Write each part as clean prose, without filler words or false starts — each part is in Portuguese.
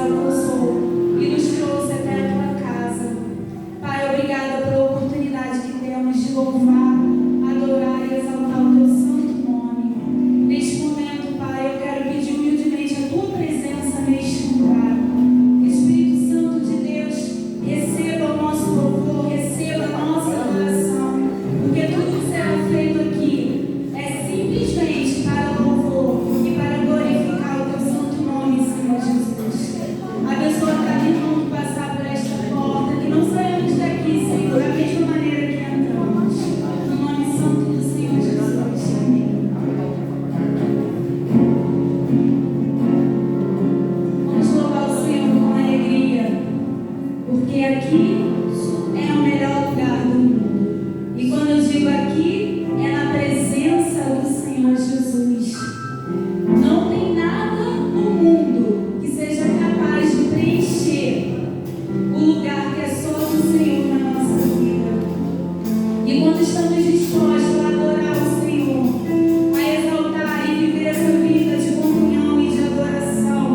alcançou e nos trouxe até a tua casa. Pai, obrigada pela oportunidade que temos de louvar, adorar e exaltar o teu santo nome. Neste momento, Pai, eu quero pedir humildemente a tua presença neste lugar. Espírito Santo de Deus, receba o nosso louvor, receba a nossa adoração, porque tudo que será feito aqui é simplesmente para louvor e para glorificar o teu santo nome, Senhor Jesus. Abençoa cada irmão que passar por esta porta, que não saímos daqui, Senhor, da mesma maneira que entramos. No nome santo do Senhor Jesus. Amém. Vamos louvar o Senhor com alegria, porque aqui é o melhor lugar do mundo. E quando eu digo aqui, é na presença do Senhor Jesus. Não tem nada no mundo que seja capaz de preencher o lugar que é só do Senhor na nossa vida. E quando estamos dispostos a adorar o Senhor, a exaltar e viver essa vida de comunhão e de adoração,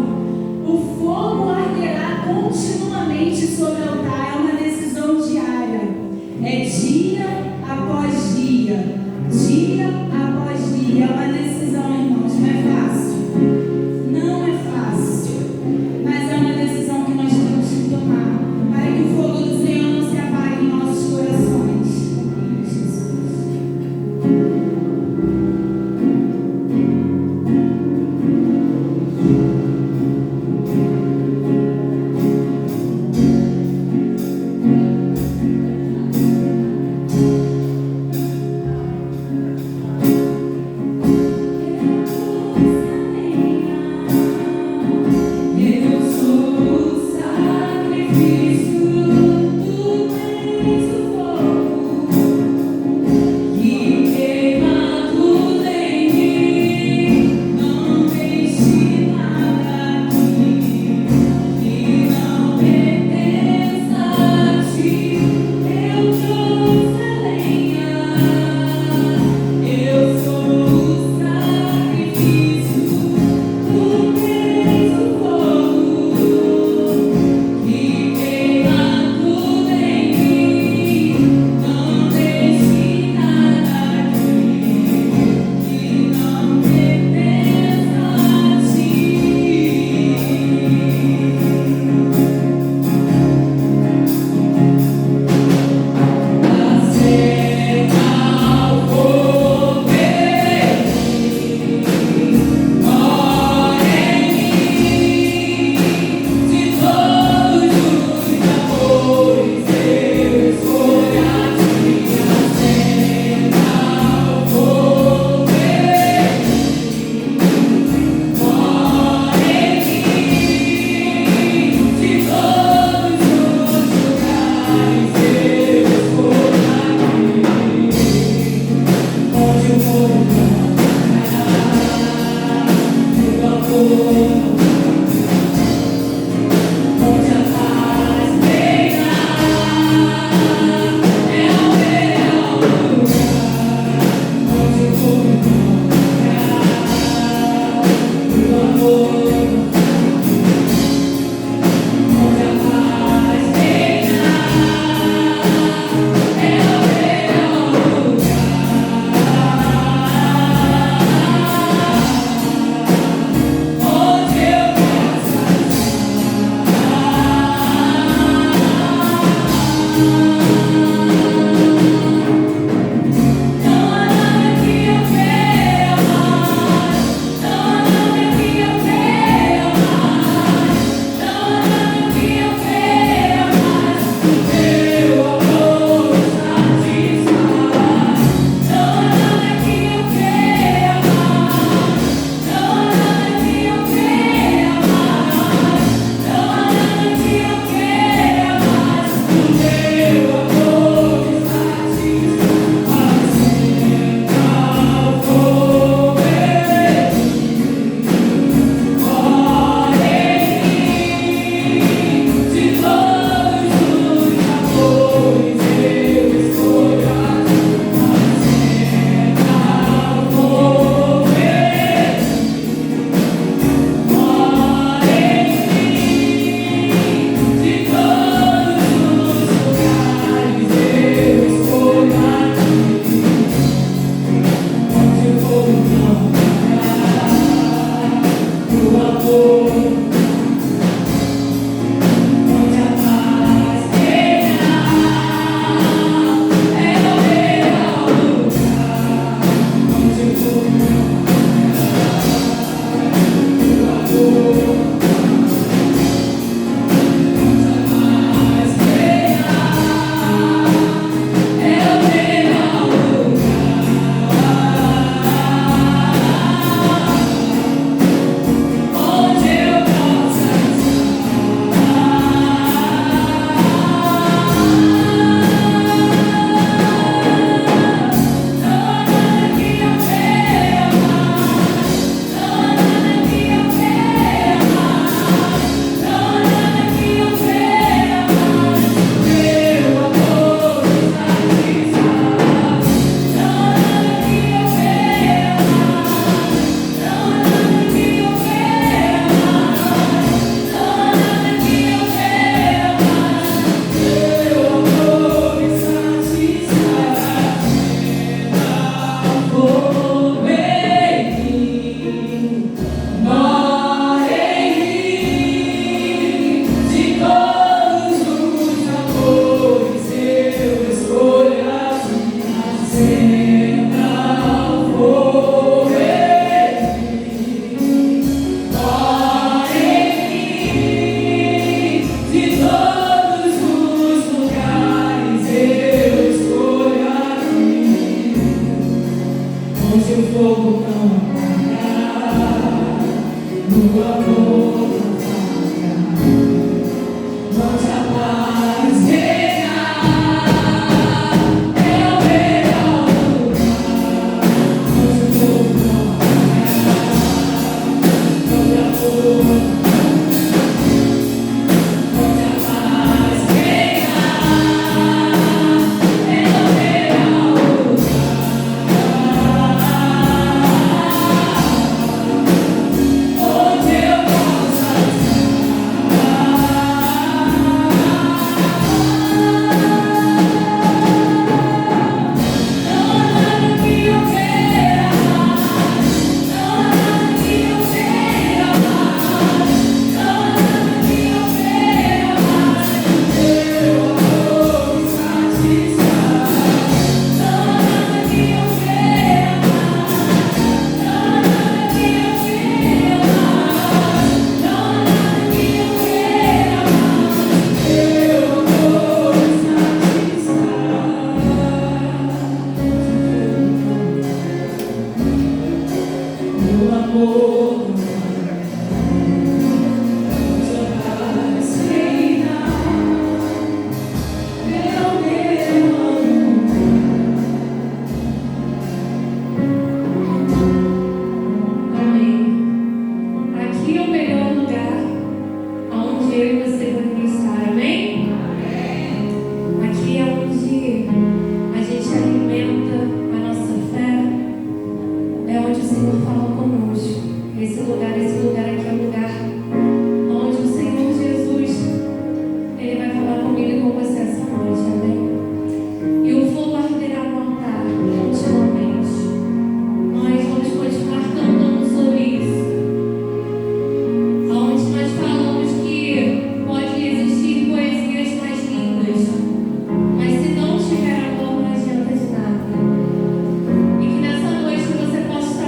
o fogo arderá continuamente sobre o altar. É uma decisão diária. É dia após dia. Dia após dia. É uma decisão, irmãos. Não é fácil. Não é fácil. Mas é uma decisão que nós temos que tomar para que o fogo do Senhor não se apague em nossos corações. Jesus. Eu sou o sacrifício, tu tens o fogo que queima tudo em mim. Não deixe nada aqui que não pertença a ti. Eu trouxe a lenha, eu sou o sacrifício, tu tens o fogo que queima tudo em mim. Não deixe nada aqui que não pertença a ti. Acenda o fogo em mim, mora em mim, de todos os amores eu escolho a ti. Acenda o fogo em mim, mora em mim, de todos os lugares eu escolho a ti. Onde o fogo o amor, onde a paz reina, é o melhor lugar. Onde o fogo o amor, onde a paz reina, é o melhor lugar. onde o fogo não apagar, no amor não falhar, onde a paz reinar, é o melhor lugar, onde o fogo não apagar, onde a flor, onde a paz reinar, é o melhor lugar.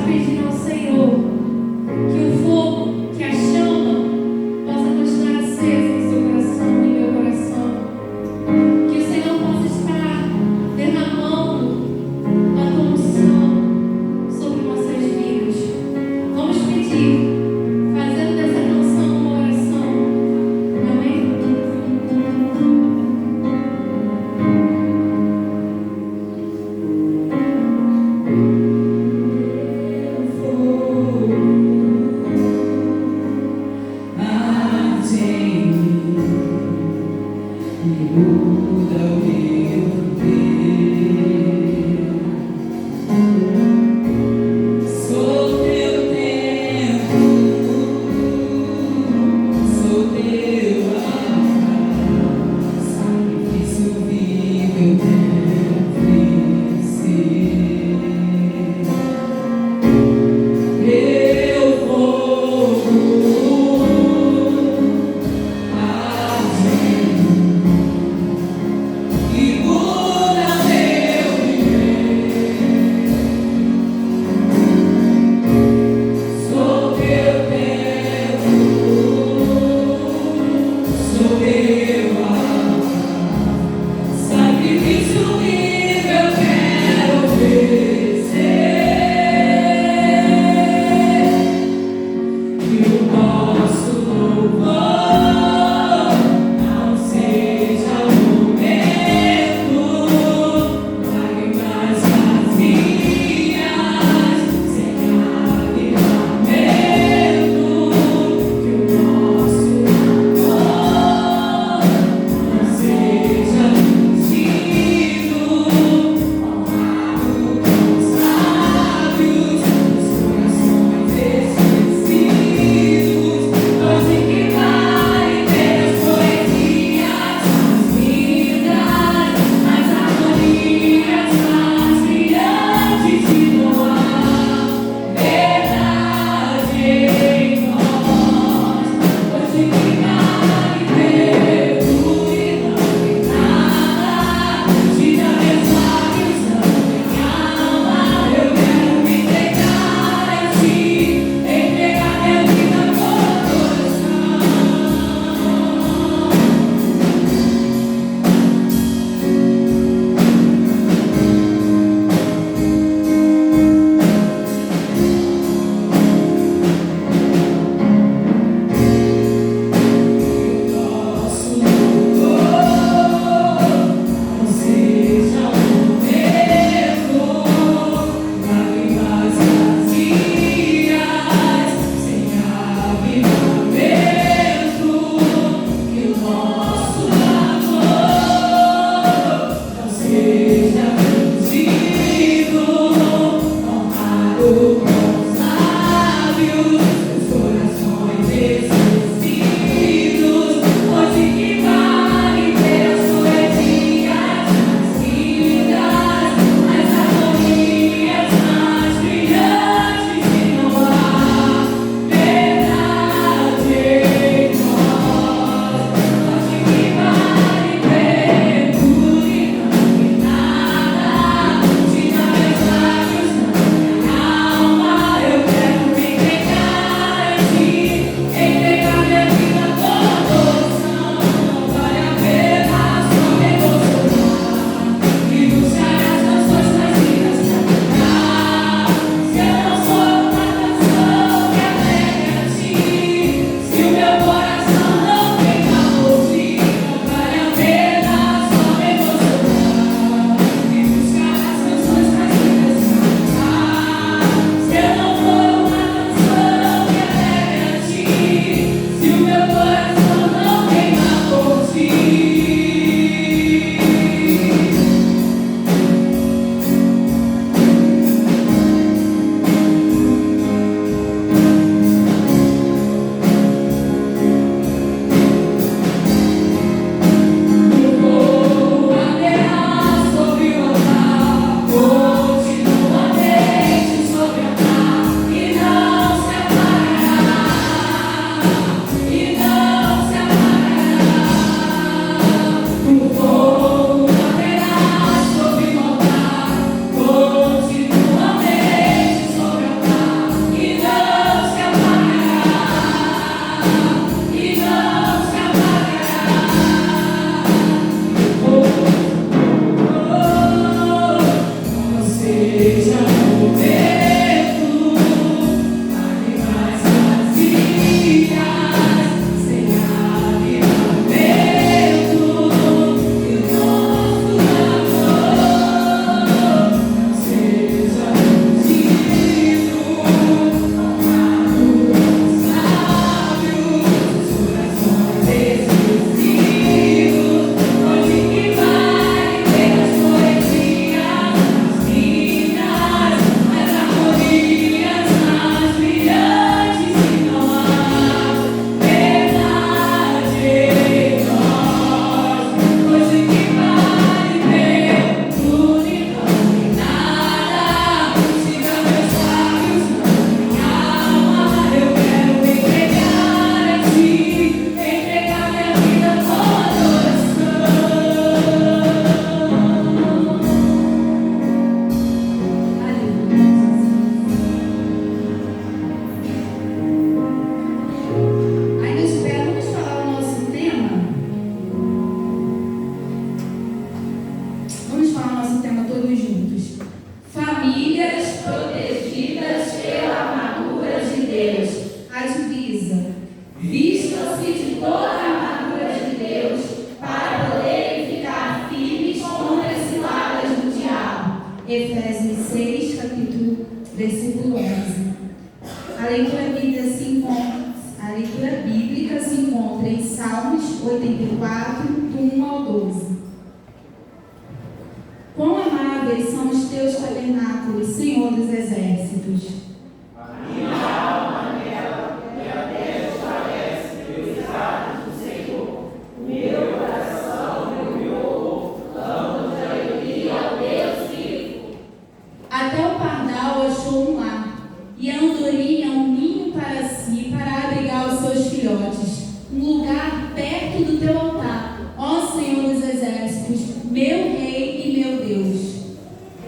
Pedindo ao Senhor.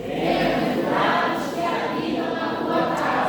Bem-aventurados que habitam na tua casa.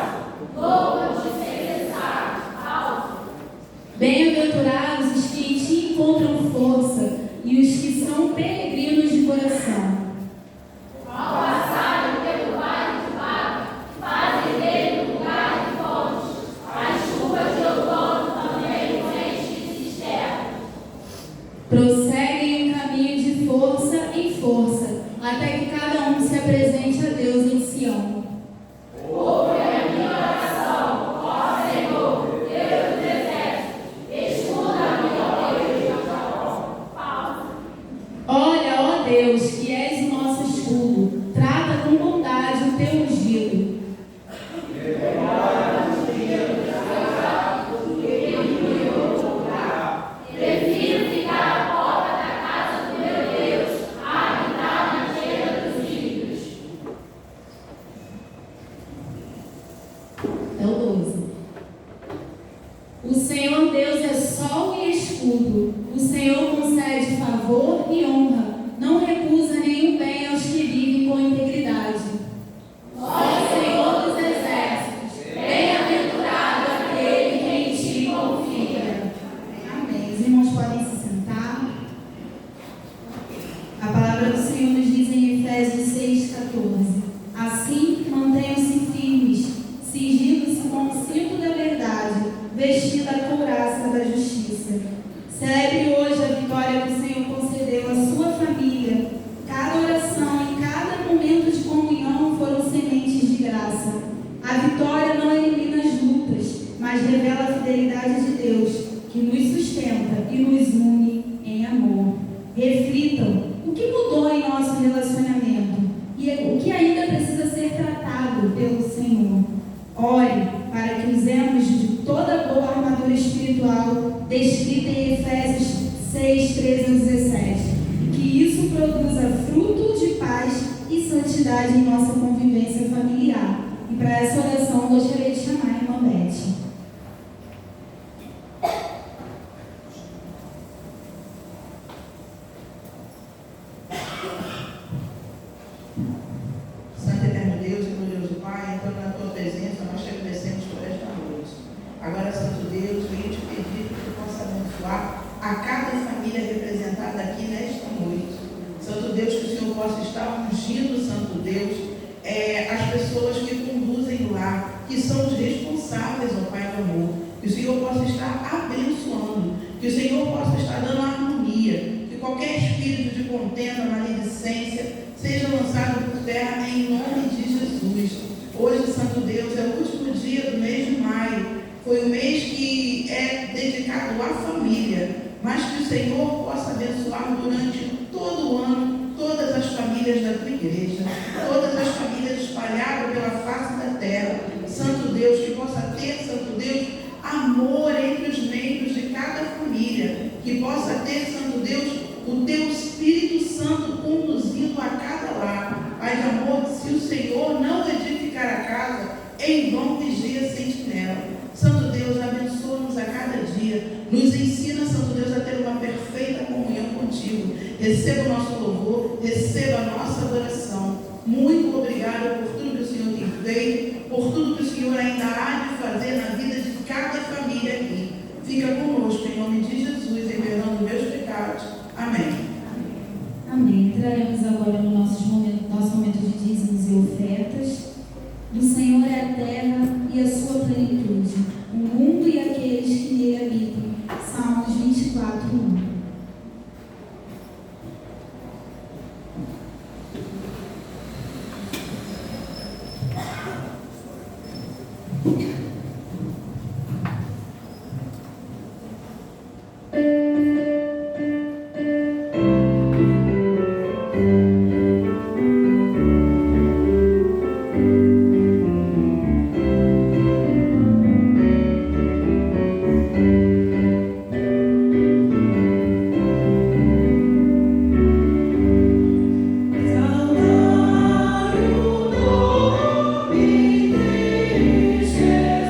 É o 12. O Senhor Deus é sol e escudo. O Senhor concede favor e honra. Não recusa nenhum bem aos que vivem com integridade. Ó Senhor dos exércitos, bem-aventurado aquele que em ti confia. Amém. Os irmãos podem se sentar. A palavra do Senhor nos diz em Efésios 6,14: assim, mantenham-se firmes, cingindo-se com o cinto da verdade, vestindo a couraça da justiça. Celebre hoje a vitória que o Senhor concedeu à sua família. Cada oração e cada momento de comunhão foram sementes de graça. A vitória não elimina as lutas, mas revela a fidelidade de Deus, que nos sustenta e nos une em amor. Reflitam o que mudou em nosso relacionamento e o que ainda precisa ser tratado pelo Senhor. Ore para que usemos de toda a boa armadura espiritual descrita em Efésios 6, 13 a 17. Que isso produza fruto de paz e santidade em nossa convivência familiar. E para essa oração eu gostaria de chamar a irmã Beth. Agora, Santo Deus, venho te pedir que tu possa abençoar a cada família representada aqui nesta noite. Santo Deus, que o Senhor possa estar ungindo, Santo Deus, as pessoas que conduzem o lar, que são os responsáveis, ó Pai do amor. Que o Senhor possa estar abençoando, que o Senhor possa estar dando harmonia, que qualquer espírito de contenda, maledicência, seja lançado por terra em nome de Jesus. Hoje, Santo Deus, é o último dia do mês de maio. Foi um mês que é dedicado à família, mas que o Senhor possa abençoar durante todo o ano todas as famílias da tua igreja, todas as famílias espalhadas pela face da terra. Santo Deus, que possa ter, Santo Deus, amor entre os membros de cada família, que possa ter, Santo Deus, o teu Espírito Santo conduzindo a cada lar. Pai de amor, se o Senhor não edificar a casa, em vão vigia a sentinela. Santo Deus, abençoa-nos a cada dia. Nos ensina, Santo Deus, a ter uma perfeita comunhão contigo. Receba o nosso louvor, receba a nossa adoração. Muito obrigada por tudo que o Senhor tem feito, por tudo que o Senhor ainda há de fazer na vida de cada família aqui. Fica conosco, em nome de Jesus, liberando meus pecados. Amém. Amém. Entraremos agora no nosso momento de dízimos e ofertas. Do Senhor é a terra e a sua plenitude, o mundo e aqueles que nele habitam. Salmos 24, 1. Jesus.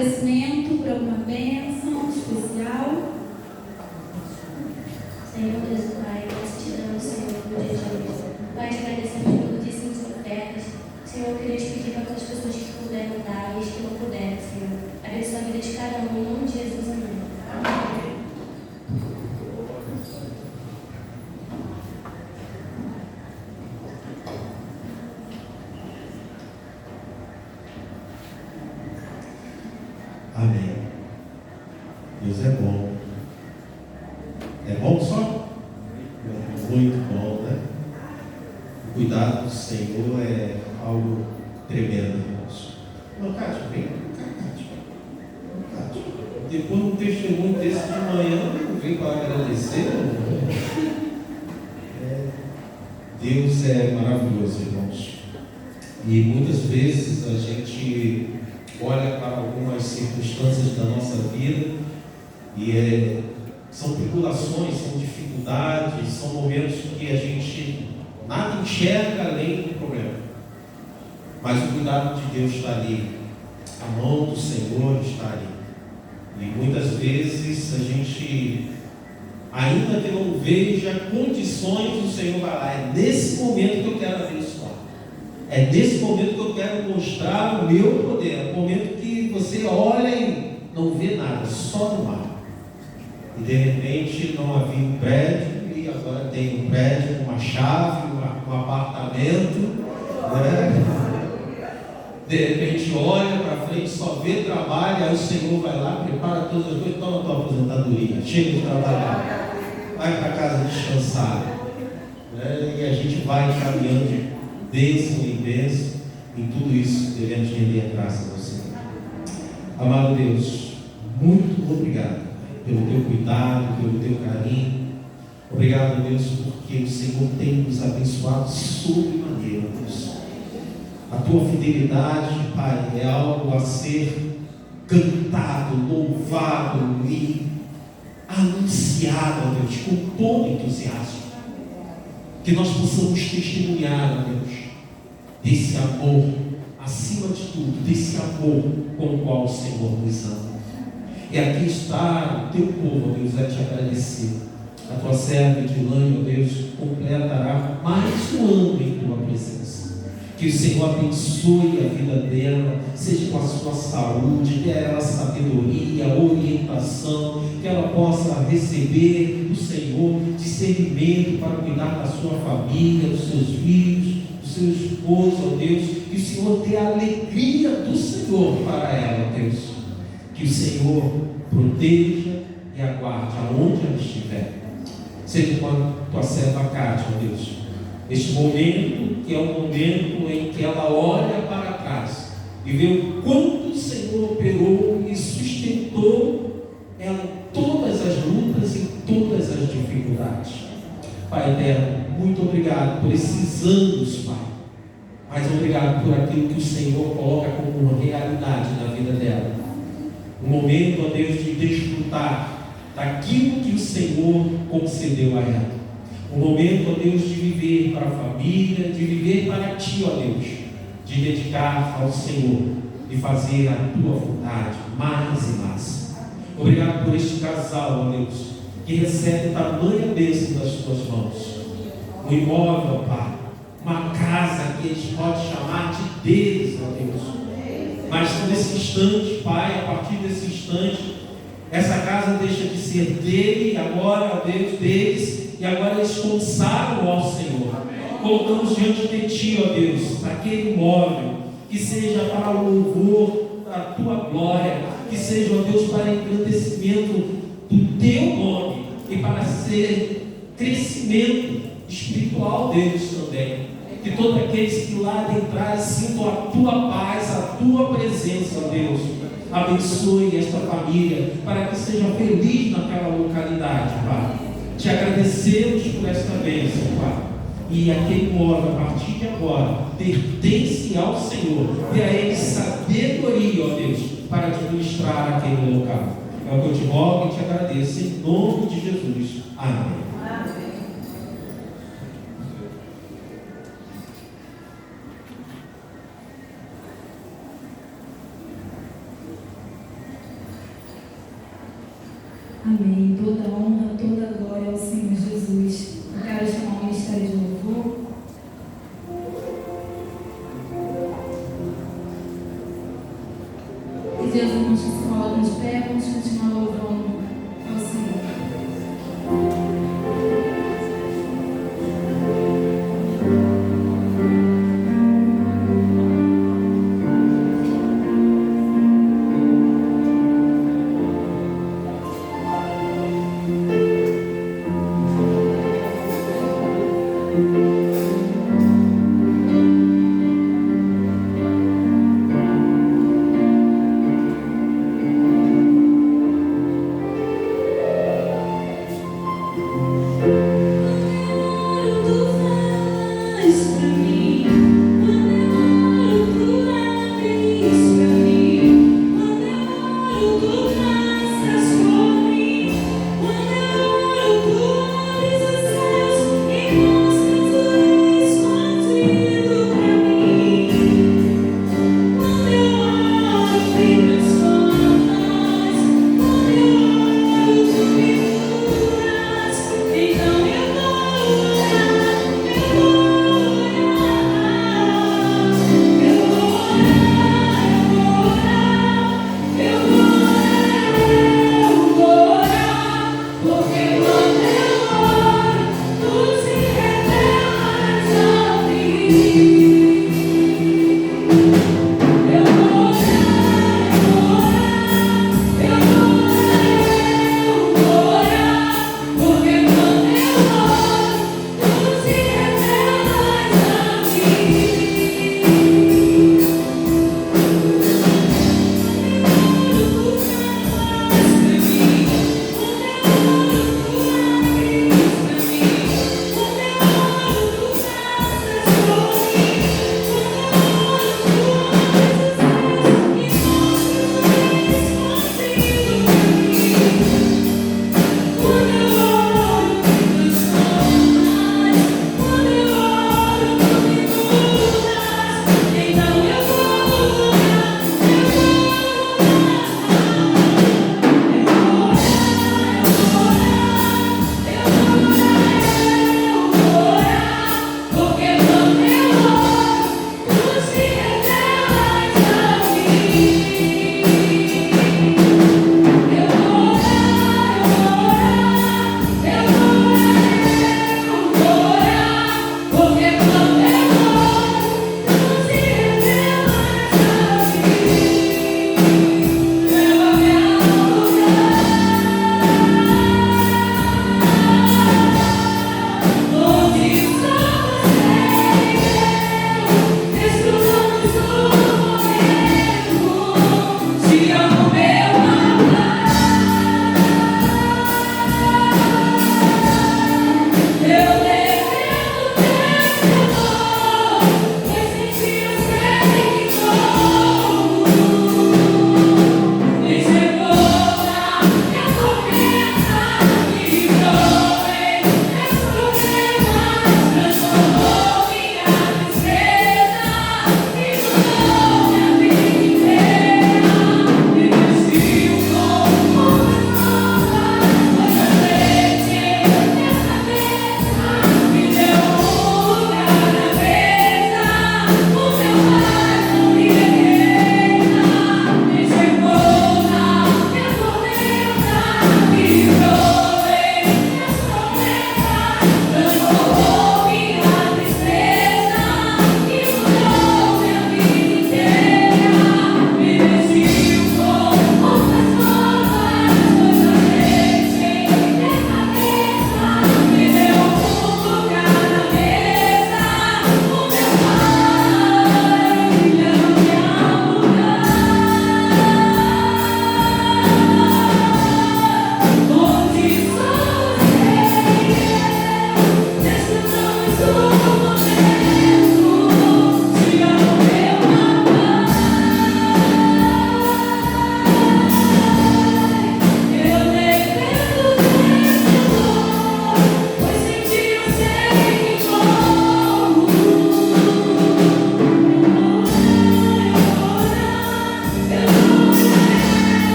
agradecimento por alguma bênção especial. Senhor Deus e Pai, nós te damos, Senhor, no dia de hoje. Pai, te agradecemos pelo dízimo e ofertas. Senhor, eu queria te pedir para aquelas pessoas que puderam dar e as que não puderam, Senhor. Abençoa a vida de cada um, em nome de Jesus, amém. Amém. Deus é bom. É bom só? Muito bom, né? O cuidado do Senhor é algo tremendo, irmãos. Não, Cátia, vem cá, Cátia. Depois de um testemunho desse de manhã, não vem para agradecer. Deus é maravilhoso, irmãos. E muitas vezes a gente olha para algumas circunstâncias da nossa vida e são tribulações, são dificuldades, são momentos que a gente nada enxerga além do problema. Mas o cuidado de Deus está ali, a mão do Senhor está ali. E muitas vezes a gente, ainda que não veja condições, o Senhor vai lá. É nesse momento que eu quero abençoar. É nesse momento que eu quero mostrar o meu poder. É o momento que você olha e não vê nada, só no mar. E de repente não havia um prédio, e agora tem um prédio, uma chave, um apartamento, né? De repente olha para frente, só vê trabalho, aí o Senhor vai lá, prepara todas as coisas, toma a tua aposentadoria, chega de trabalhar, vai para casa descansar, né? E a gente vai caminhando de bênção em bênção, em tudo isso devemos render graças ao Senhor. Amado Deus, muito obrigado pelo teu cuidado, pelo teu carinho. Obrigado, Deus, porque o Senhor tem nos abençoado sobremaneira, Deus. A tua fidelidade, Pai, é algo a ser cantado, louvado e anunciado, Deus, com todo entusiasmo. Que nós possamos testemunhar, Deus, desse amor, acima de tudo, desse amor com o qual o Senhor nos ama. E aqui está o teu povo, Deus, a te agradecer. A tua serva Edilane, Deus, completará mais um ano em tua presença. Que o Senhor abençoe a vida dela, seja com a sua saúde, dê a ela sabedoria, orientação, que ela possa receber do Senhor discernimento para cuidar da sua família, dos seus filhos, do seu esposo, ó Deus. Que o Senhor dê a alegria do Senhor para ela, Deus. Que o Senhor proteja e aguarde aonde ela estiver. Seja com a tua serva Cátia, ó Deus. Este momento, que é um momento em que ela olha para trás e vê o quanto o Senhor operou e sustentou ela em todas as lutas e todas as dificuldades. Pai eterno, muito obrigado por esses anos, Pai. Mas obrigado por aquilo que o Senhor coloca como uma realidade na vida dela. Um momento, ó Deus, de desfrutar daquilo que o Senhor concedeu a ela. Um momento, ó Deus, de viver para a família, de viver para Ti, ó Deus, de dedicar ao Senhor e fazer a Tua vontade mais e mais. Obrigado por este casal, ó Deus, que recebe tamanha bênção das Tuas mãos. Um imóvel, Pai, uma casa que eles podem chamar de deles, ó Deus. Mas nesse instante, Pai, a partir desse instante, essa casa deixa de ser dele, agora, ó Deus, deles. E agora eles consagram ao Senhor. Colocamos diante de Ti, ó Deus, aquele imóvel, que seja para o louvor da Tua glória, que seja, ó Deus, para engrandecimento do Teu nome e para ser crescimento espiritual deles também. Que todos aqueles que lá entrarem sintam a Tua paz, a Tua presença, ó Deus. Abençoe esta família para que seja feliz naquela localidade, Pai. Te agradecemos por esta bênção, Pai. E aquele imóvel, a partir de agora, pertence ao Senhor. Dê a Ele sabedoria, ó Deus, para administrar aquele local. É o que eu te rogo e te agradeço, em nome de Jesus. Amém. Amém. Toda honra, toda glória ao Senhor Jesus. Eu quero chamar o ministério de louvor. E Deus, vamos se colocar de pé, vamos continuar louvando ao Senhor.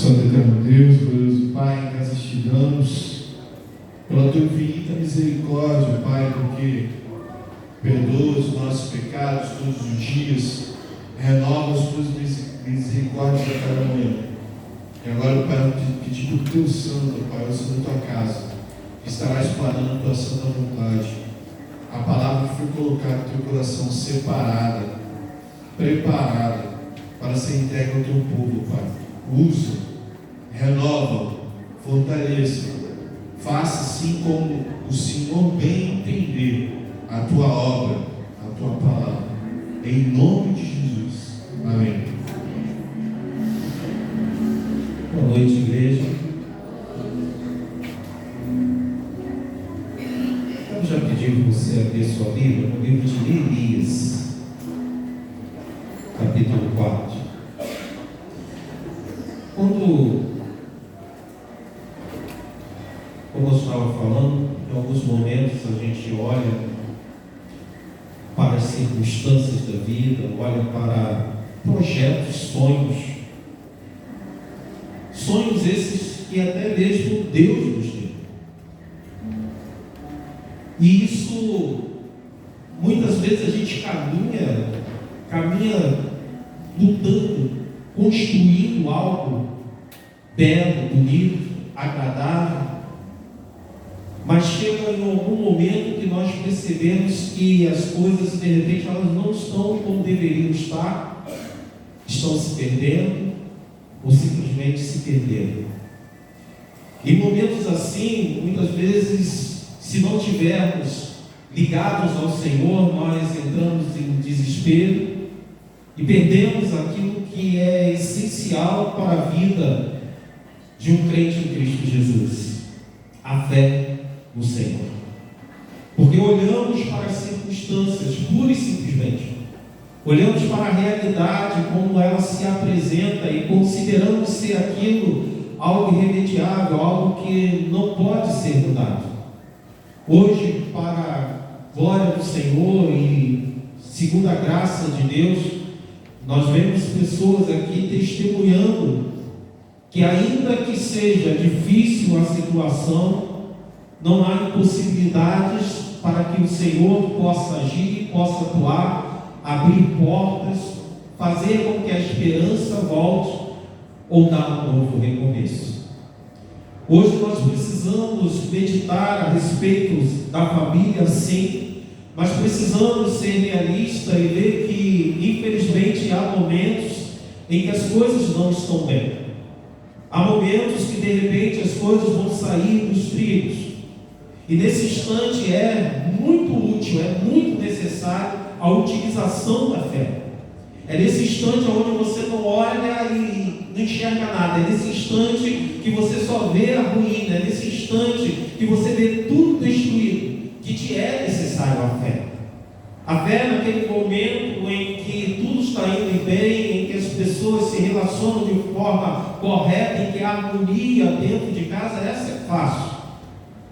Santo eterno Deus, glorioso Pai, graças te damos pela tua infinita misericórdia, Pai, porque perdoa os nossos pecados todos os dias, renova as tuas misericórdias a cada manhã. E agora, Pai, eu te pedir por teu santo, Pai, eu sou da tua casa, que estarás planando a tua santa vontade. A palavra que foi colocada no teu coração, separada, preparada, para ser entregue ao teu povo, Pai. Usa, renova, fortaleça, faça assim como o Senhor bem entender a tua obra, a tua palavra. Em nome de Jesus. Amém. Boa noite, igreja. Eu já pedi para você abrir sua Bíblia no livro de Neemias, capítulo 4. Como eu estava falando, em alguns momentos a gente olha para as circunstâncias da vida, olha para projetos, sonhos esses que até mesmo Deus nos deu. E isso, muitas vezes a gente caminha lutando, construindo algo belo, bonito, agradável, mas chega em algum momento que nós percebemos que as coisas, de repente, elas não estão como deveriam estar, estão se perdendo, ou simplesmente se perderam. Em momentos assim, muitas vezes, se não tivermos ligados ao Senhor, nós entramos em desespero e perdemos aquilo que é essencial para a vida de um crente em Cristo Jesus: a fé no Senhor. Porque olhamos para as circunstâncias, pura e simplesmente, olhamos para a realidade como ela se apresenta e consideramos ser aquilo algo irremediável, algo que não pode ser mudado. Hoje, para a glória do Senhor e segundo a graça de Deus, nós vemos pessoas aqui testemunhando que, ainda que seja difícil a situação, não há impossibilidades para que o Senhor possa agir, possa atuar, abrir portas, fazer com que a esperança volte ou dar um novo recomeço. Hoje nós precisamos meditar a respeito da família, sim, mas precisamos ser realistas e ver que, infelizmente, há momentos em que as coisas não estão bem. Há momentos que, de repente, as coisas vão sair dos trilhos. E nesse instante é muito útil, é muito necessário a utilização da fé. É nesse instante onde você não olha e não enxerga nada. É nesse instante que você só vê a ruína. É nesse instante que você vê tudo destruído, que te é necessário a fé. A fé é naquele momento em que tudo está indo bem, em que as pessoas se relacionam de forma correta, em que a harmonia dentro de casa, essa é fácil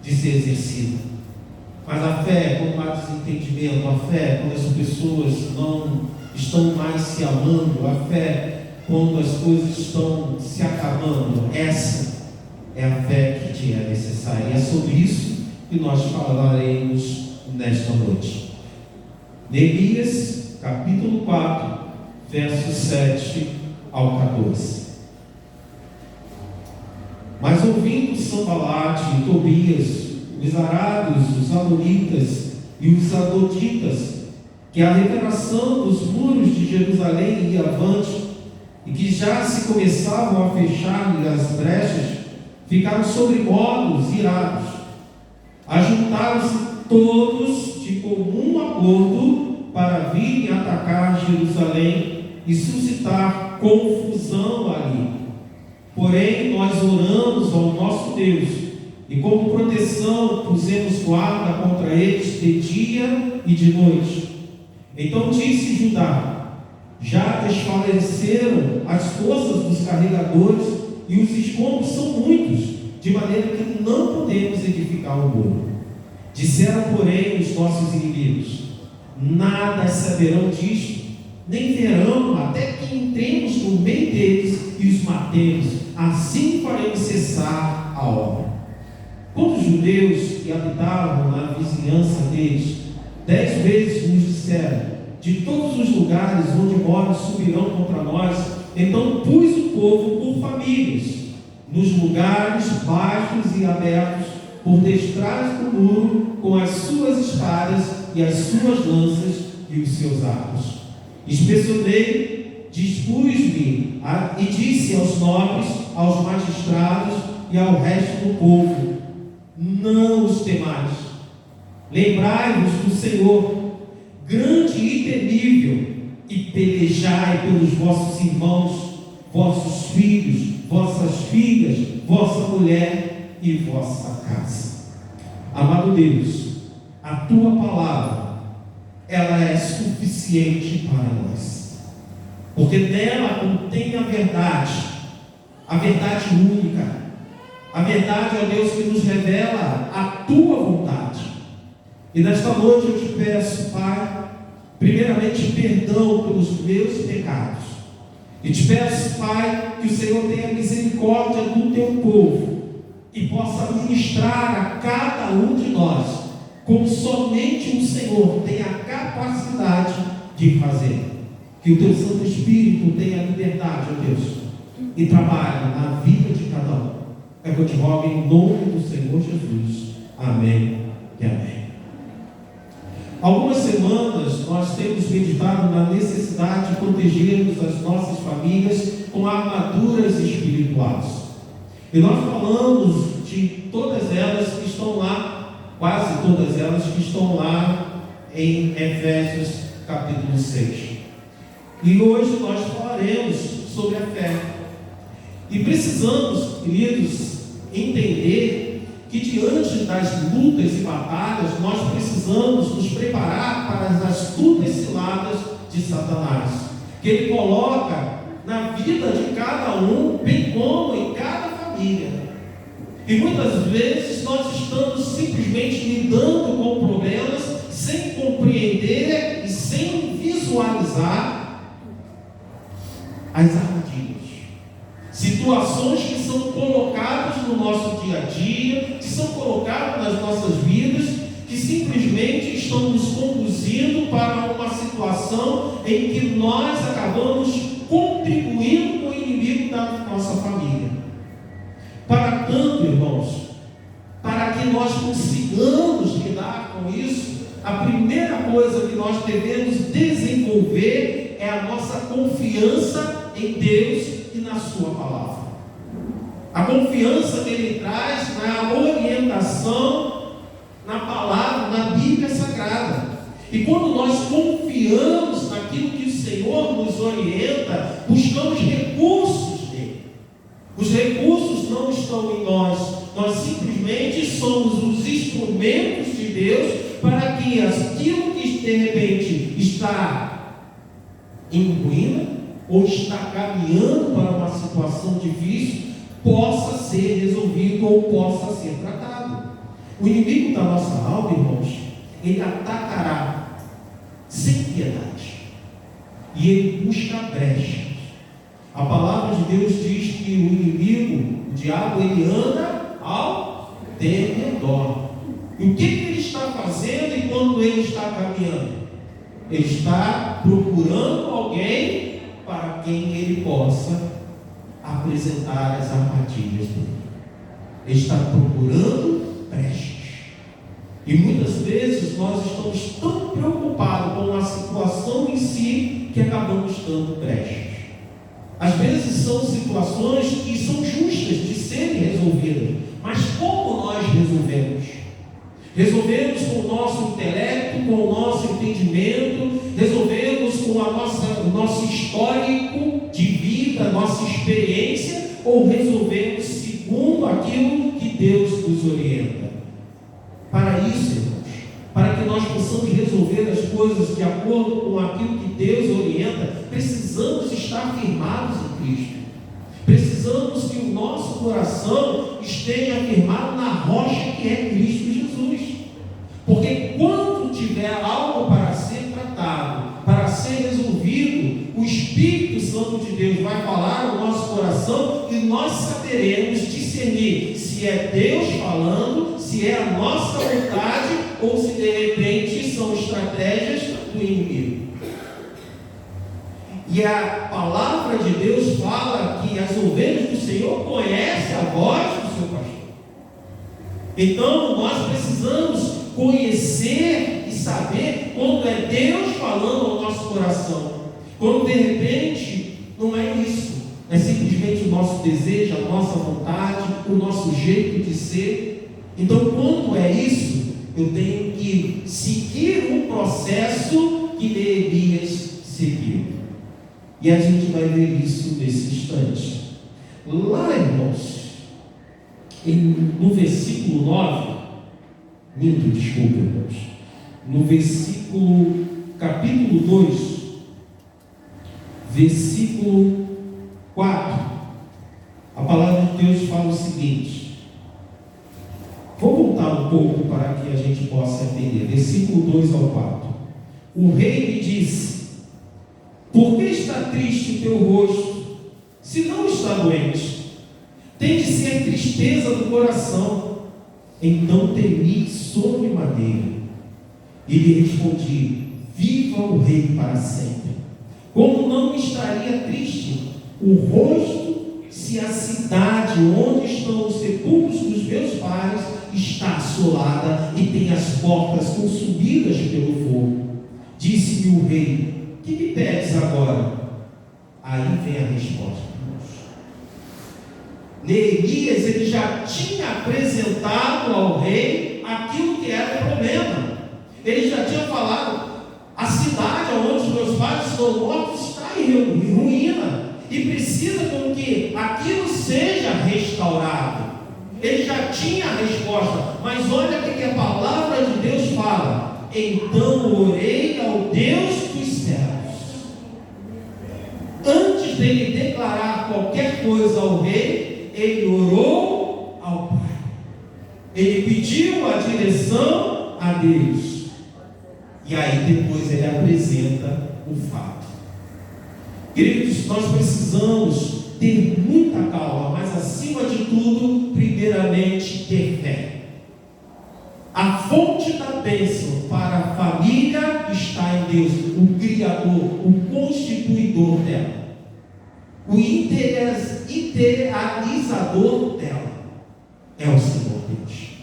de ser exercida. Mas a fé, quando há desentendimento, a fé, quando as pessoas não estão mais se amando, a fé, quando as coisas estão se acabando, essa é a fé que te é necessária. E é sobre isso que nós falaremos nesta noite. Neemias, capítulo 4, versos 7 ao 14. Mas ouvindo Sanbalate e Tobias, os arábios, os amonitas e os adonitas, que a revelação dos muros de Jerusalém ia avante, e que já se começavam a fechar-lhe as brechas, ficaram sobremodos irados. Ajuntaram-se todos de comum acordo para virem atacar Jerusalém e suscitar confusão ali. Porém, nós oramos ao nosso Deus, e como proteção pusemos guarda contra eles de dia e de noite. Então disse Judá: já desfaleceram as forças dos carregadores, e os escombros são muitos, de maneira que não podemos edificar o muro. Disseram, porém, os nossos inimigos: nada saberão disto, nem verão, até que entremos no meio deles e os matemos. Assim judeus que habitavam na vizinhança deles 10 vezes nos disseram: de todos os lugares onde moram subirão contra nós. Então pus o povo por famílias, nos lugares baixos e abertos, por detrás do muro, com as suas espadas e as suas lanças e os seus arcos. Inspecionei, dispus-me e disse aos nobres, aos magistrados e ao resto do povo: não os temais. Lembrai-vos do Senhor, grande e temível, e pelejai pelos vossos irmãos, vossos filhos, vossas filhas, vossa mulher e vossa casa. Amado Deus, a tua palavra, ela é suficiente para nós, porque nela contém a verdade única, a verdade, ó Deus, que nos revela a tua vontade. E nesta noite eu te peço, Pai, primeiramente perdão pelos meus pecados, e te peço, Pai, que o Senhor tenha misericórdia do teu povo e possa ministrar a cada um de nós, como somente o Senhor tem a capacidade de fazer. Que o teu Santo Espírito tenha liberdade, ó Deus, e trabalhe na vida de cada um. É que eu te rogo em nome do Senhor Jesus. Amém e amém. Algumas semanas nós temos meditado na necessidade de protegermos as nossas famílias com armaduras espirituais. E nós falamos de todas elas que estão lá, quase todas elas que estão lá em Efésios capítulo 6. E hoje nós falaremos sobre a fé. E precisamos, queridos, entender que diante das lutas e batalhas, nós precisamos nos preparar para as astutas ciladas de Satanás, que ele coloca na vida de cada um, bem como em cada família. E muitas vezes nós estamos simplesmente lidando com problemas sem compreender e sem visualizar as armadilhas. Situações que são colocadas no nosso dia a dia, que são colocadas nas nossas vidas, que simplesmente estão nos conduzindo para uma situação em que nós acabamos contribuindo com o inimigo da nossa família. Para tanto, irmãos, para que nós consigamos lidar com isso, a primeira coisa que nós devemos desenvolver é a nossa confiança em Deus e na sua palavra. A confiança que ele traz na orientação, na palavra, na Bíblia Sagrada. E quando nós confiamos naquilo que o Senhor nos orienta, buscamos recursos dele. Os recursos não estão em nós. Nós simplesmente somos os instrumentos de Deus para que aquilo que de repente está em ruína ou está caminhando para uma situação difícil, possa ser resolvido ou possa ser tratado. O inimigo da nossa alma, irmãos, ele atacará sem piedade e ele busca brechas. A palavra de Deus diz que o inimigo, o diabo, ele anda ao derredor. E o que ele está fazendo enquanto ele está caminhando? Ele está procurando alguém para quem ele possa apresentar as armadilhas dele. Ele está procurando brechas. E muitas vezes nós estamos tão preocupados com a situação em si que acabamos dando brechas. Às vezes são situações que são justas de serem resolvidas, mas como nós resolvemos? Resolvemos com o nosso intelecto, com o nosso entendimento, resolvemos com o nosso histórico de vida, nossa experiência, ou resolvemos segundo aquilo que Deus nos orienta? Para isso, irmãos, para que nós possamos resolver as coisas de acordo com aquilo que Deus orienta, precisamos estar firmados em Cristo. Precisamos que o nosso coração esteja firmado na rocha que é Cristo Jesus. Porque quando tiver algo para ser tratado, para ser resolvido, o Espírito Santo de Deus vai falar no nosso coração e nós saberemos discernir se é Deus falando, se é a nossa vontade ou se de repente são estratégias do inimigo. E a palavra de Deus fala que as ovelhas do Senhor conhecem a voz do seu pastor. Então nós precisamos conhecer e saber quando é Deus falando ao nosso coração. Quando de repente não é isso, é simplesmente o nosso desejo, a nossa vontade, o nosso jeito de ser. Então quando é isso, eu tenho que seguir um processo que Neemias seguiu. E a gente vai ver isso nesse instante. Lá, irmãos, no versículo 9, desculpa, irmãos, no versículo, capítulo 2, versículo 4, a palavra de Deus fala o seguinte. Vou voltar um pouco para que a gente possa entender. Versículo 2 ao 4. O rei me disse: por que está triste o teu rosto, se não está doente? Tem de ser tristeza do coração. Então temi sobremaneira e lhe respondi: viva o rei para sempre. Como não estaria triste o rosto, se a cidade onde estão os sepulcros dos meus pais está assolada e tem as portas consumidas pelo fogo? Disse-me o rei: que me pedes agora? Aí vem a resposta. Neemias, ele já tinha apresentado ao rei aquilo que era o problema. Ele já tinha falado: a cidade onde os meus pais estão mortos está em ruína e precisa com que aquilo seja restaurado. Ele já tinha a resposta, mas olha o que a palavra de Deus fala: então orei ao Deus dos céus. Antes dele declarar qualquer coisa ao rei, ele orou ao Pai. Ele pediu a direção a Deus. E aí depois ele apresenta o fato. Queridos, nós precisamos ter muita calma, mas acima de tudo, primeiramente, ter fé. A fonte da bênção para a família está em Deus, o Criador, o constituidor dela, o idealizador dela é o Senhor Deus.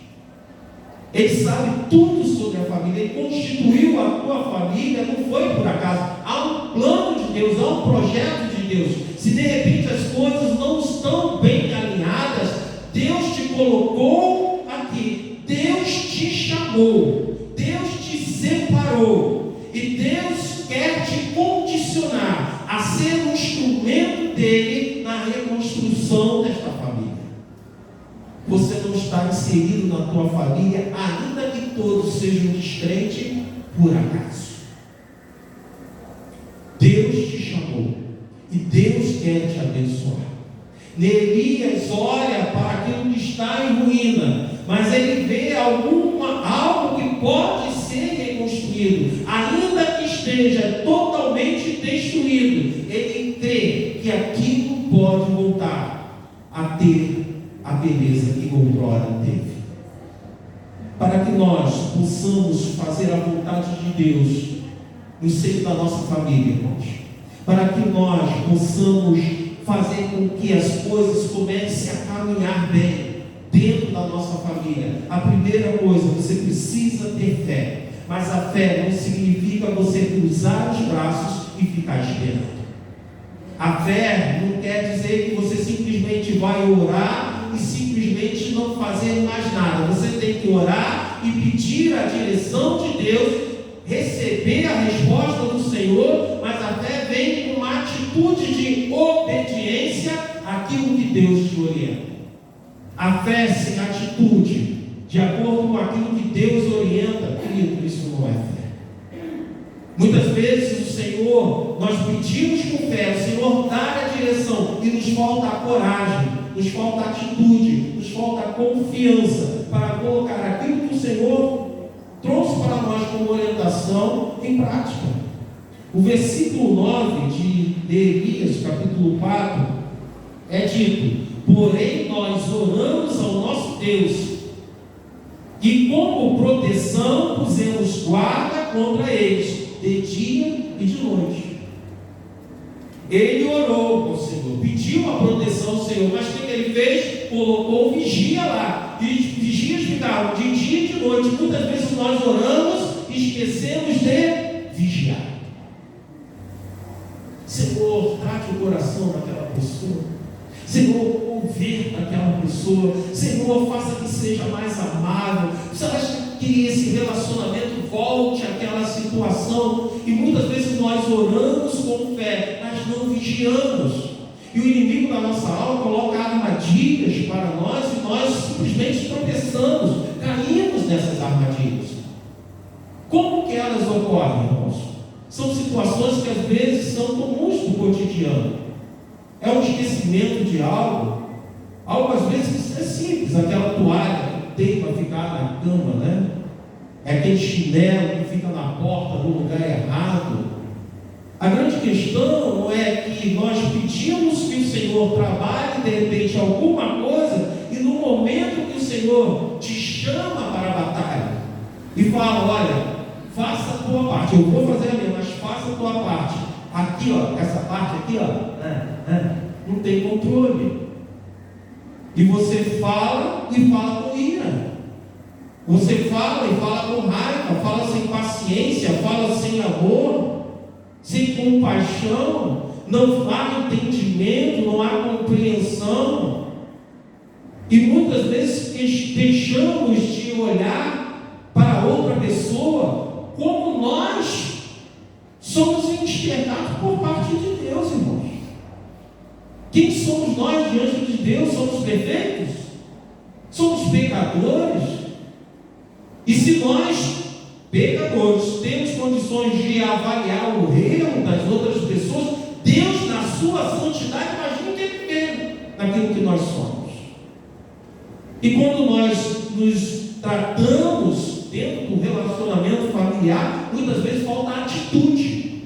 Ele sabe tudo sobre a família, ele constituiu a tua família, não foi por acaso. Há um plano de Deus, há um projeto de Deus. Se de repente as coisas não estão bem alinhadas, Deus te colocou aqui, Deus te chamou, Deus te separou, e Deus quer te condicionar a ser um instrumento dele na reconstrução desta família. Você não está inserido na tua família, ainda que todos sejam descrentes, por acaso. Deus te chamou e Deus quer te abençoar. Neemias olha para aquilo que está em ruína, mas ele vê algo que pode ser reconstruído, ainda que esteja totalmente destruído. Ele crê que aquilo pode voltar a ter a beleza que outrora teve. Para que nós possamos fazer a vontade de Deus no seio da nossa família, irmãos, para que nós possamos fazer com que as coisas comecem a caminhar bem dentro da nossa família, a primeira coisa, você precisa ter fé. Mas a fé não significa você cruzar os braços e ficar esperando. A fé não quer dizer que você simplesmente vai orar e simplesmente não fazer mais nada. Você tem que orar e pedir a direção de Deus, receber a resposta do Senhor, mas a fé vem com uma atitude de obediência àquilo que Deus te orienta. A fé sem atitude, de acordo com aquilo que Deus orienta, querido, isso não é fé. Muitas vezes o Senhor, nós pedimos com fé, o Senhor dá a direção e nos falta a coragem, nos falta a atitude, nos falta a confiança para colocar aquilo que o Senhor trouxe para nós como orientação em prática. O versículo 9 de Neemias, capítulo 4, é dito: porém nós oramos ao nosso Deus, e como proteção pusemos guarda contra eles, de dia e de noite. Ele orou ao Senhor, pediu a proteção ao Senhor, mas o que ele fez? Colocou vigia lá, e vigias ficavam de dia e de noite. Muitas vezes nós oramos e esquecemos de vigiar. Senhor, trate o coração daquela pessoa. Senhor, ouvir daquela pessoa. Senhor, faça que seja mais amável. Você acha que esse relacionamento volte àquela situação? E muitas vezes nós oramos com fé, mas não vigiamos. E o inimigo da nossa alma coloca armadilhas para nós e nós simplesmente tropeçamos, caímos nessas armadilhas. Como que elas ocorrem, irmãos? São situações que às vezes são comuns do cotidiano. É um esquecimento de algo às vezes é simples, aquela toalha que tem para ficar na cama, né? É aquele chinelo que fica na porta no lugar errado. A grande questão é que nós pedimos que o Senhor trabalhe de repente alguma coisa, e no momento que o Senhor te chama para a batalha e fala: olha, faça a tua parte, eu vou fazer a minha, mas faça a tua parte. Aqui, ó, essa parte aqui, ó, não tem controle. E você fala e fala com ira. Você fala e fala com raiva, fala sem paciência, fala sem amor, sem compaixão, não há entendimento, não há compreensão. E muitas vezes deixamos de olhar para outra pessoa como nós somos despertados por parte de Deus, irmãos. Quem somos nós diante de Deus? Somos perfeitos? Somos pecadores? E se nós, pecadores, temos condições de avaliar o erro das outras pessoas, Deus, na sua santidade, imagina o que Ele vê naquilo que nós somos. E quando nós nos tratamos dentro do relacionamento familiar, muitas vezes falta atitude.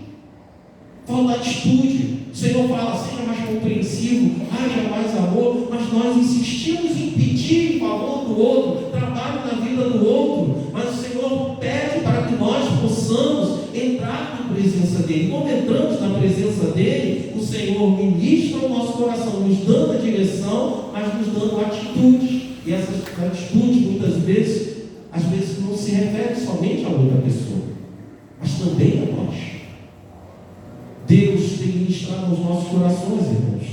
Falta atitude. O Senhor fala: seja mais compreensivo, haja mais amor, mas nós insistimos em pedir em favor do outro, trabalho na vida do outro, mas o Senhor pede para que nós possamos entrar na presença dEle. Quando entramos na presença dEle, o Senhor ministra o nosso coração, nos dando a direção, mas nos dando atitudes. E essas atitudes, muitas vezes, às vezes não se referem somente a outra pessoa, mas também a nós. Deus tem ministrado aos nossos corações, irmãos,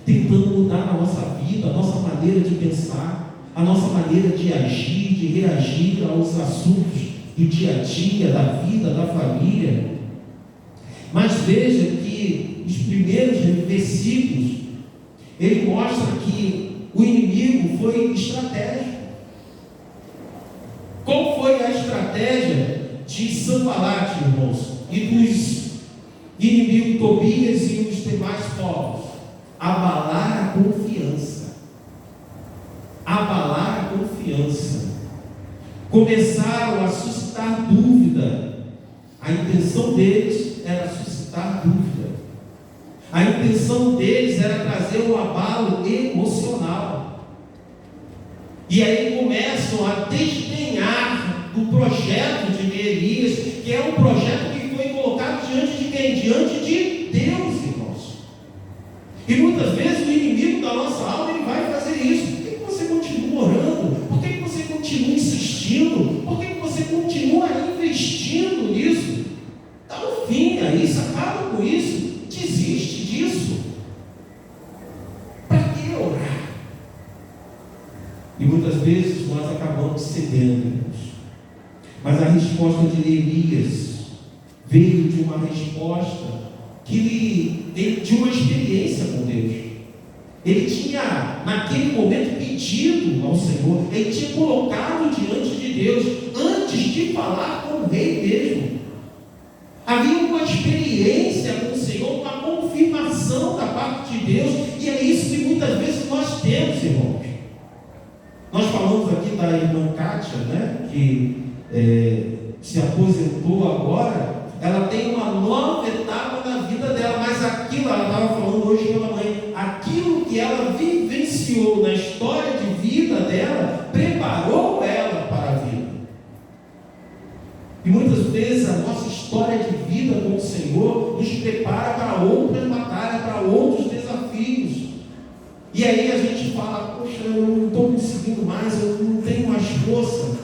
tentando mudar a nossa vida, a nossa maneira de pensar, a nossa maneira de agir, de reagir aos assuntos do dia a dia, da vida, da família. Mas veja que os primeiros versículos, ele mostra que o inimigo foi estratégico. Qual foi a estratégia de Sanbalat, irmãos, e dos inimigos Tobias e os demais povos? Abalar a confiança. Abalar a confiança. Começaram a suscitar dúvida. A intenção deles era suscitar dúvida. A intenção deles era trazer um abalo emocional. E aí começam a desdenhar do projeto de Neemias, que é um projeto que foi colocado diante de quem? Diante de Deus, irmãos. E muitas vezes o inimigo da nossa alma, ele vai fazer isso. Por que você continua orando? Por que você continua insistindo? Por que você continua investindo nisso? Dá um fim a isso, acaba com isso. Desiste disso. Para que orar? E muitas vezes nós acabamos cedendo, irmãos. Mas a resposta de Neemias veio de uma resposta de uma experiência com Deus. Ele tinha, naquele momento, pedido ao Senhor, ele tinha colocado diante de Deus, antes de falar com o rei mesmo. Havia uma experiência com o Senhor, uma confirmação da parte de Deus, e é isso que muitas vezes nós temos, irmãos. Nós falamos aqui da irmã Kátia, né, que se aposentou agora, ela tem uma nova etapa na vida dela, mas aquilo, ela estava falando hoje pela manhã, aquilo que ela vivenciou na história de vida dela, preparou ela para a vida. E muitas vezes a nossa história de vida com o Senhor nos prepara para outras batalhas, para outros desafios. E aí a gente fala, poxa, eu não estou conseguindo mais, eu não tenho mais força.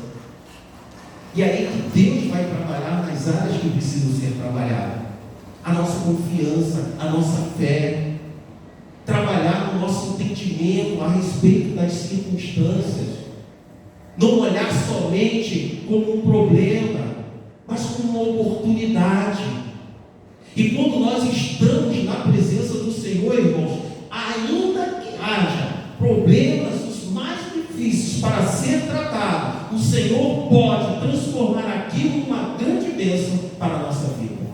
E aí que Deus vai trabalhar nas áreas que precisam ser trabalhadas. A nossa confiança, a nossa fé, trabalhar no nosso entendimento a respeito das circunstâncias. Não olhar somente como um problema, mas como uma oportunidade. E quando nós estamos na presença do Senhor, irmãos, ainda que haja problemas os mais difíceis para ser tratado, o Senhor pode transformar aquilo numa grande bênção para a nossa vida.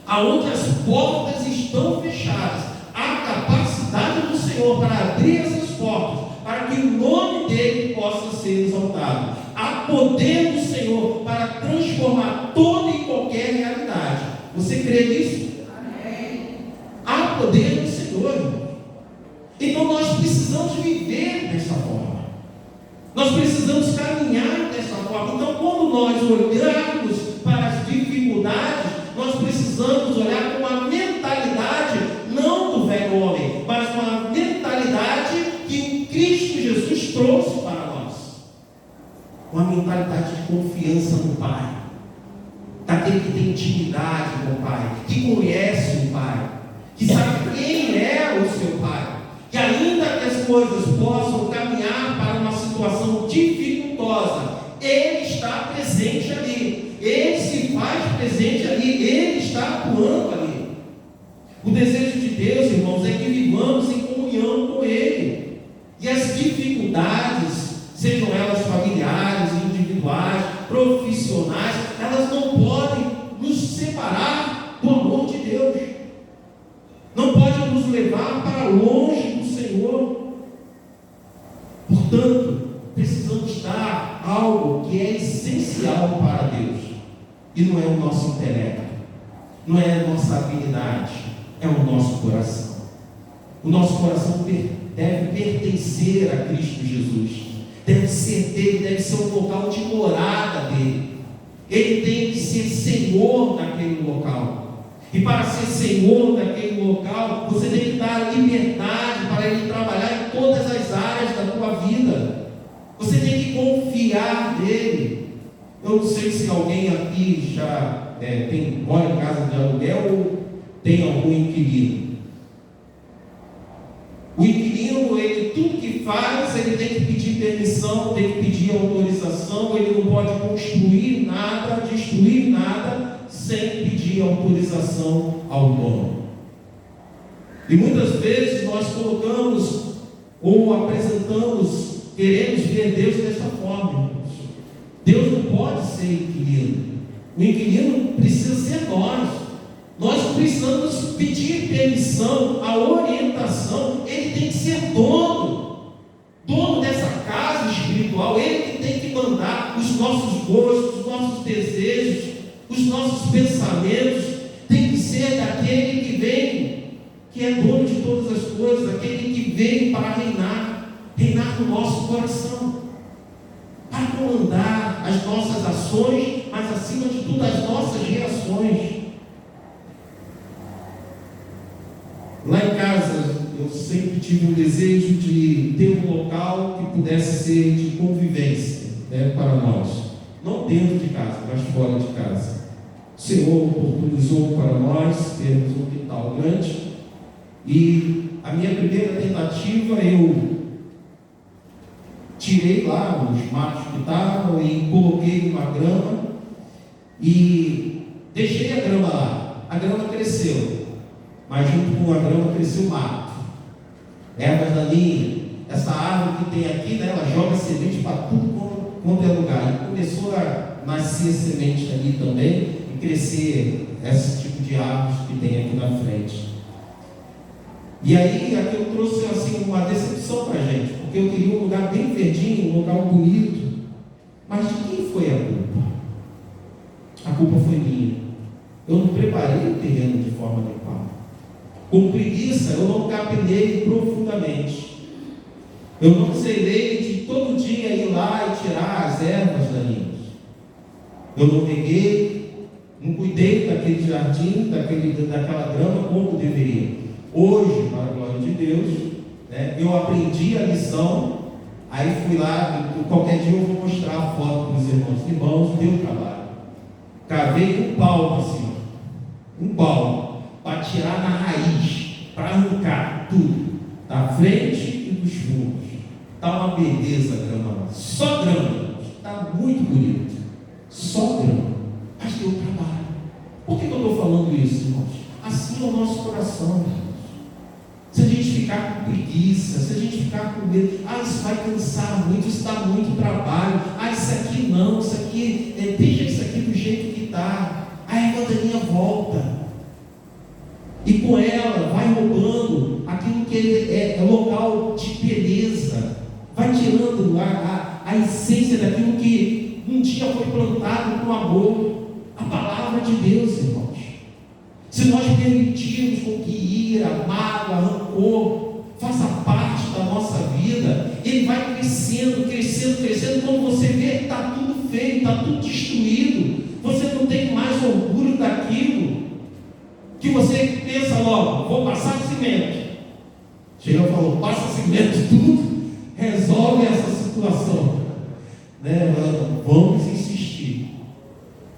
Aonde as portas estão fechadas, há capacidade do Senhor para abrir essas portas, para que o nome dele possa ser exaltado. Há poder do Senhor para transformar toda e qualquer realidade. Você crê nisso? Amém. Há poder do Senhor. Então nós precisamos viver dessa forma. Nós precisamos caminhar dessa forma. Então, quando nós olharmos para as dificuldades, nós precisamos olhar com a mentalidade, não do velho homem, mas com a mentalidade que o Cristo Jesus trouxe para nós. Uma mentalidade de confiança no Pai, daquele que tem intimidade com o Pai, que conhece o Pai, que sabe quem é o seu Pai, que ainda que as coisas possam caminhar para uma situação dificultosa, Ele está presente ali, Ele se faz presente ali, Ele está atuando ali. O desejo de Deus, irmãos, é que vivamos em comunhão com Ele, e as dificuldades, sejam elas familiares, individuais, profissionais, elas não podem nos separar do amor de Deus, não podem nos levar para longe do Senhor. Portanto, precisamos dar algo que é essencial para Deus, e não é o nosso intelecto, não é a nossa habilidade, é o nosso coração. O nosso coração deve pertencer a Cristo Jesus, deve ser dele, deve ser um local de morada dele. Ele tem que ser Senhor naquele local. E para ser Senhor naquele local, você tem que dar liberdade para Ele trabalhar em todas as áreas da tua vida. Você tem que confiar nele. Eu não sei se alguém aqui já mora em casa de aluguel ou tem algum inquilino. O inquilino, ele tudo que faz, ele tem que pedir permissão, tem que pedir autorização, ele não pode construir nada, destruir nada, sem pedir autorização ao dono. E muitas vezes nós colocamos ou apresentamos, queremos ver Deus dessa forma. Deus não pode ser inquilino. O inquilino precisa ser nós. Nós precisamos pedir permissão, a orientação. Ele tem que ser dono dessa casa espiritual. Ele que tem que mandar os nossos gostos, os nossos desejos, os nossos pensamentos. Tem que ser daquele que vem, que é dono de todas as coisas, aquele que vem para reinar no nosso coração, para comandar as nossas ações, mas acima de tudo as nossas reações. Lá em casa, eu sempre tive um desejo de ter um local que pudesse ser de convivência, para nós. Não dentro de casa, mas fora de casa. O Senhor oportunizou para nós termos um quintal grande. E a minha primeira tentativa, eu tirei lá os matos que estavam e coloquei uma grama e deixei a grama lá. A grama cresceu. Mas junto com a grama cresceu o mato, ervas daninhas. Essa árvore que tem aqui, ela joga semente para tudo quanto é lugar. E começou a nascer semente ali também e crescer esse tipo de árvores que tem aqui na frente. E aí aquilo trouxe assim uma decepção para a gente, porque eu queria um lugar bem verdinho, um lugar bonito. Mas de quem foi a culpa? A culpa foi minha. Eu não preparei o terreno de forma adequada. Com preguiça, eu não capinei profundamente. Eu não zelei de todo dia ir lá e tirar as ervas daninhas. Eu não reguei, não cuidei daquele jardim, daquela grama como deveria. Hoje, para a glória de Deus, eu aprendi a lição. Aí fui lá, qualquer dia eu vou mostrar a foto para os irmãos. Irmãos, deu trabalho. Cavei um palmo assim, um palmo, para tirar na raiz, para arrancar tudo, da frente e dos fundos. Está uma beleza a grama lá, só grama, está muito bonito, só grama, mas deu trabalho. Por que eu estou falando isso, irmãos? Assim é o nosso coração, irmãos. Se a gente ficar com preguiça, se a gente ficar com medo, isso vai cansar muito, isso dá muito trabalho, isso aqui não, isso aqui, deixa isso aqui do jeito que está, a erva daninha volta, e com ela vai roubando aquilo que é local de beleza, vai tirando a essência daquilo que um dia foi plantado com amor, a palavra de Deus, irmãos. Se nós permitirmos com que ira, mágoa, rancor faça parte da nossa vida, ele vai crescendo, crescendo, crescendo. Quando você vê, está tudo feio, está tudo destruído. Você não tem mais orgulho daquilo que você pensa logo, vou passar cimento. Chega e falou, passa cimento, tudo resolve essa situação. Vamos insistir.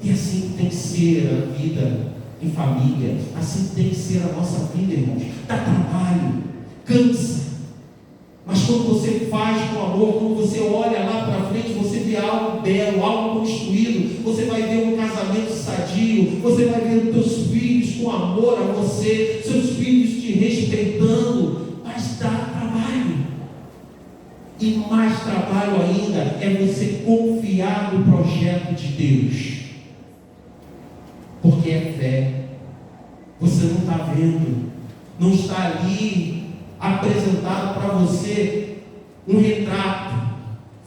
E assim tem que ser a vida em família, assim tem que ser a nossa vida, irmãos. Dá trabalho, cansa, mas quando você faz com amor, quando você olha lá para frente, você vê algo belo, algo construído, você vai ver um casamento sadio, você vai ver os teus filhos com amor a você, seus filhos te respeitando, mas dá trabalho. E mais trabalho ainda é você confiar no projeto de Deus. Porque é fé. Você não está vendo, não está ali apresentado para você um retrato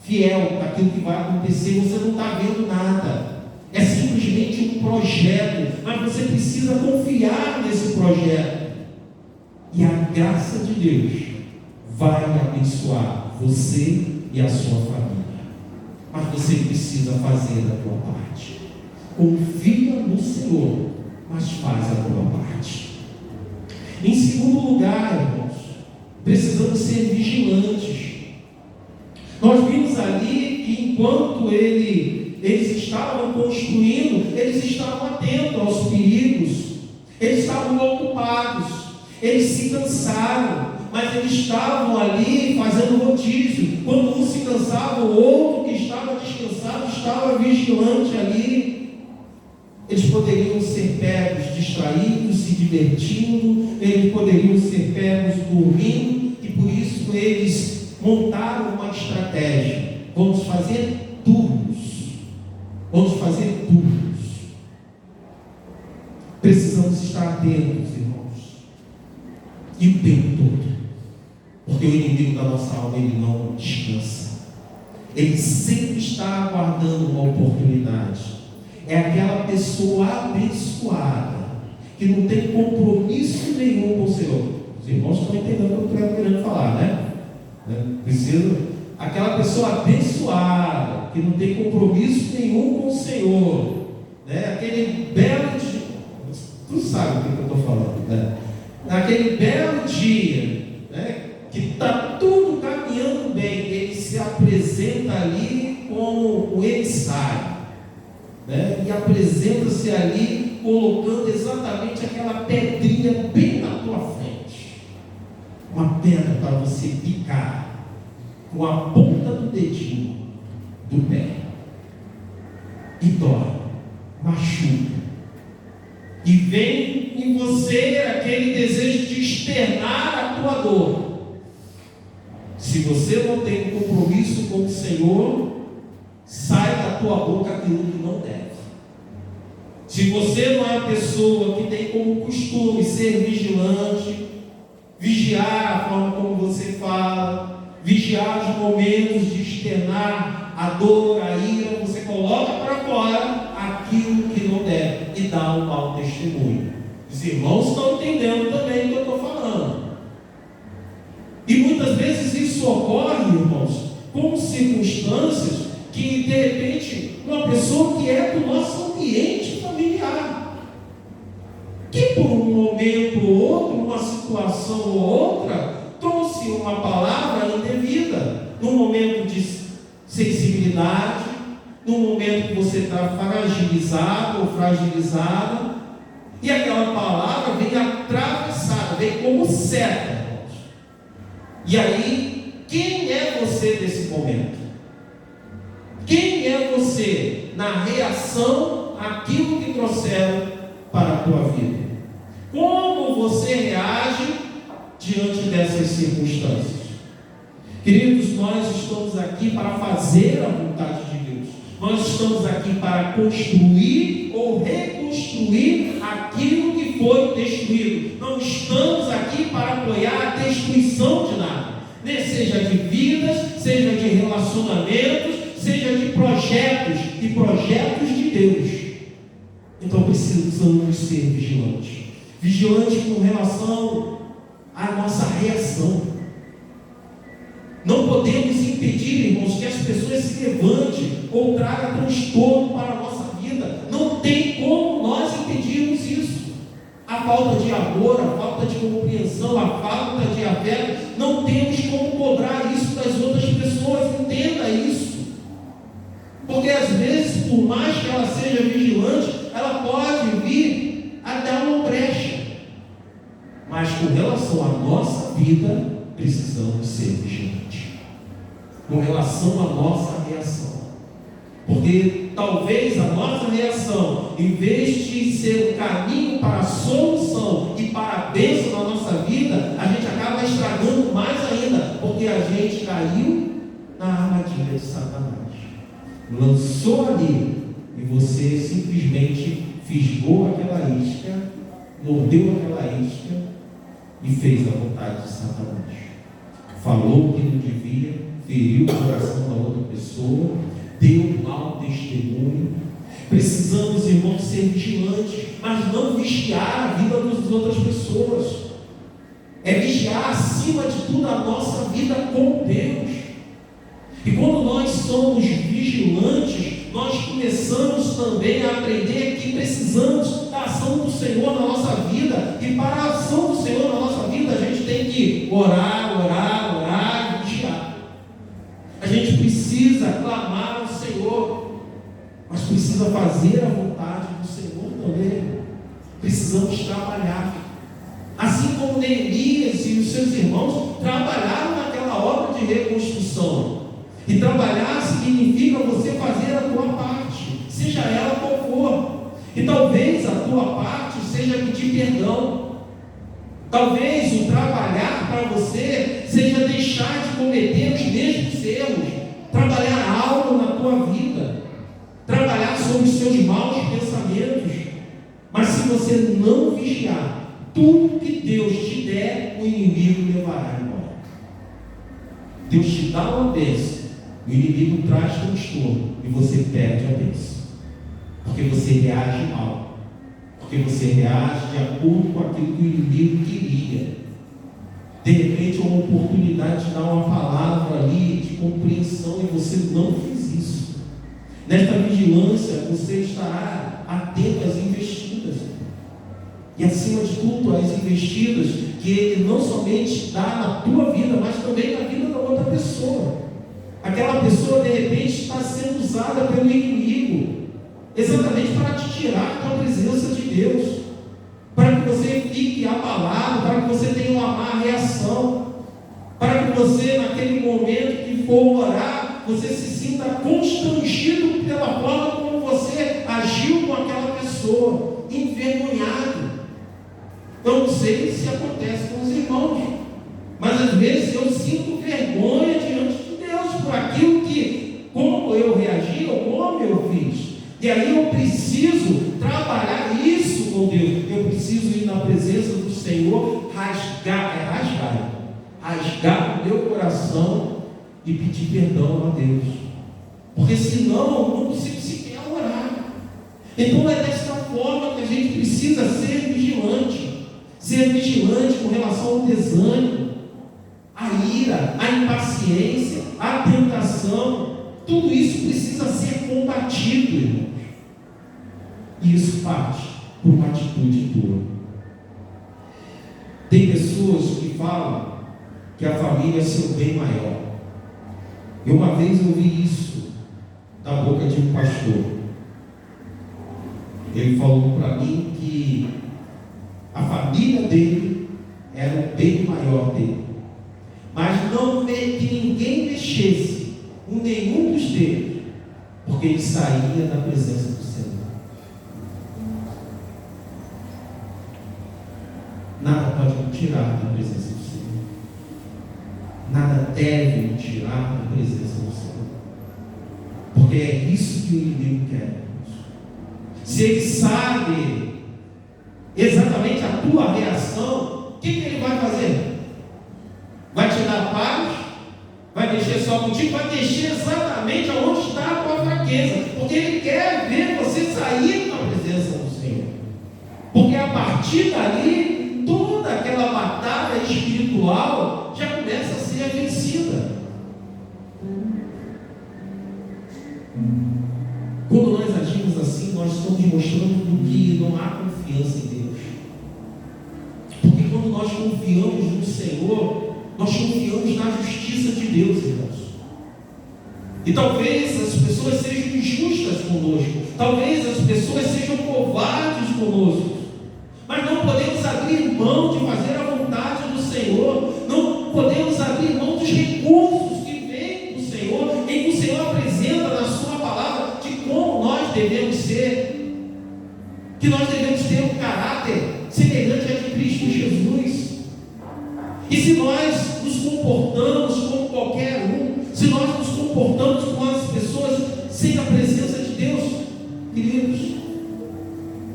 fiel daquilo que vai acontecer. Você não está vendo nada. É simplesmente um projeto, mas você precisa confiar nesse projeto. E a graça de Deus vai abençoar você e a sua família. Mas você precisa fazer a tua parte. Confia no Senhor, mas faz a tua parte. Em segundo lugar, irmãos, precisamos ser vigilantes. Nós vimos ali que enquanto eles estavam construindo, eles estavam atentos aos perigos, eles estavam ocupados, eles se cansaram, mas eles estavam ali fazendo rodízio. Quando um se cansava, o outro que estava descansado estava vigilante ali. Eles poderiam ser pegos distraídos, se divertindo, eles poderiam ser pegos dormindo, e por isso eles montaram uma estratégia. Vamos fazer turnos. Vamos fazer turnos. Precisamos estar atentos, irmãos, e o tempo todo, porque o inimigo da nossa alma, ele não descansa. Ele sempre está aguardando uma oportunidade. É aquela pessoa abençoada, que não tem compromisso nenhum com o Senhor. Os irmãos estão entendendo o que eu estou querendo falar, né? Aquela pessoa abençoada, que não tem compromisso nenhum com o Senhor, né? Aquele belo dia, tu sabe o que eu estou falando, né? Naquele belo dia, né? Que está tudo caminhando bem, ele se apresenta ali como o emissário. E apresenta-se ali, colocando exatamente aquela pedrinha bem na tua frente, uma pedra para você picar com a ponta do dedinho do pé, e dói, machuca, e vem em você aquele desejo de externar a tua dor. Se você não tem compromisso com o Senhor, sai da tua boca aquilo que não deve. Se você não é a pessoa que tem como costume ser vigilante, vigiar a forma como você fala, vigiar os momentos de externar a dor, a ira, você coloca para fora aquilo que não deve e dá um mau testemunho. Os irmãos estão entendendo também o que eu estou falando. E muitas vezes isso ocorre, irmãos, com circunstâncias que, de repente, uma pessoa que é do nosso ambiente familiar, que por um momento ou outro, uma situação ou outra, trouxe uma palavra indevida, num momento de sensibilidade, num momento que você está fragilizado ou fragilizada, e aquela palavra vem atravessada, vem como seta, irmãos. E aí, quem é você nesse momento? Quem é você na reação àquilo que trouxeram para a tua vida? Como você reage diante dessas circunstâncias? Queridos, nós estamos aqui para fazer a vontade de Deus. Nós estamos aqui para construir ou reconstruir aquilo que foi destruído. Não estamos aqui para apoiar a destruição de nada, seja de vidas, seja de relacionamentos, seja de projetos e projetos de Deus. Então precisamos ser vigilantes. Vigilantes com relação à nossa reação. Não podemos impedir, irmãos, que as pessoas se levantem ou tragam transtorno para a nossa vida. Não tem como nós impedirmos isso. A falta de amor, a falta de compreensão, a falta de afeto, não temos como cobrar isso das outras pessoas. Entenda isso. Porque às vezes, por mais que ela seja vigilante, ela pode vir a dar uma brecha. Mas com relação à nossa vida, precisamos ser vigilantes. Com relação à nossa reação. Porque talvez a nossa reação, em vez de ser um caminho para a solução e para a bênção na nossa vida, a gente acaba estragando mais ainda, porque a gente caiu na armadilha de Satanás. Lançou ali e você simplesmente fisgou aquela isca, mordeu aquela isca e fez a vontade de Satanás. Falou o que não devia, feriu o coração da outra pessoa, deu um mau testemunho. Precisamos, irmãos, ser vigilantes, mas não vigiar a vida das outras pessoas. É vigiar acima de tudo a nossa vida com Deus. E quando nós somos vigilantes, nós começamos também a aprender que precisamos da ação do Senhor na nossa vida. E para a ação do Senhor na nossa vida, a gente tem que orar, orar, orar e vigiar. A gente precisa clamar ao Senhor, mas precisa fazer a vontade do Senhor também. Precisamos trabalhar. Assim como Neemias e os seus irmãos trabalharam naquela obra de reconstrução. E trabalhar significa você fazer a tua parte, seja ela qual for. E talvez a tua parte seja pedir perdão. Talvez o trabalhar para você seja deixar de cometer os mesmos erros. Trabalhar algo na tua vida. Trabalhar sobre os seus maus pensamentos. Mas se você não vigiar, tudo que Deus te der, o inimigo levará embora. Deus te dá uma bênção. O inimigo traz transtorno e você perde a bênção. Porque você reage mal. Porque você reage de acordo com aquilo que o inimigo queria. De repente, uma oportunidade de dar uma palavra ali de compreensão e você não fez isso. Nesta vigilância, você estará atento às investidas. E acima de tudo, às investidas que Ele não somente dá na tua vida, mas também na vida da outra pessoa. Aquela pessoa, de repente, está sendo usada pelo inimigo, exatamente para te tirar da presença de Deus, para que você fique abalado, para que você tenha uma má reação, para que você, naquele momento que for orar, você se sinta constrangido pela forma como você agiu com aquela pessoa, envergonhado. Eu não sei se acontece com os irmãos, mas às vezes eu sinto vergonha diante de Deus por aquilo que, como eu reagi ou como eu fiz. E aí eu preciso trabalhar isso com Deus. Eu preciso ir na presença do Senhor, rasgar o meu coração e pedir perdão a Deus. Porque senão eu não consigo sequer orar. Então é desta forma que a gente precisa ser vigilante. Ser vigilante com relação ao desânimo, à ira, à impaciência, à tentação. Tudo isso precisa ser combatido, irmãos. E isso parte por uma atitude tua. Tem pessoas que falam que a família é seu bem maior. E uma vez eu ouvi isso da boca de um pastor. Ele falou para mim que a família dele era o bem maior dele, mas não que ninguém mexesse com nenhum dos deles, porque ele saía da presença do Senhor. Nada pode me tirar da presença do Senhor. Nada deve me tirar da presença do Senhor. Porque é isso que o inimigo quer. Se ele sabe exatamente a tua reação, o que ele vai fazer? Vai te dar paz? Vai mexer só contigo? Vai mexer exatamente aonde está a tua fraqueza. Porque ele quer ver você sair da presença do Senhor. Porque a partir dali, toda aquela batalha espiritual já começa a ser vencida. Quando nós agimos assim, nós estamos mostrando que não há confiança em Deus. Porque quando nós confiamos no Senhor, nós confiamos na justiça de Deus, irmãos. E talvez as pessoas sejam injustas conosco, talvez as pessoas sejam covardes conosco, mas não podemos abrir mão de fazer a vontade do Senhor, não podemos abrir mão dos recursos que vêm do Senhor, em que o Senhor apresenta na sua palavra de como nós devemos ser, que nós devemos ter um caráter semelhante a de Cristo Jesus. E se nós nos comportamos como qualquer um, se nós nos comportamos com as pessoas sem a presença de Deus, queridos,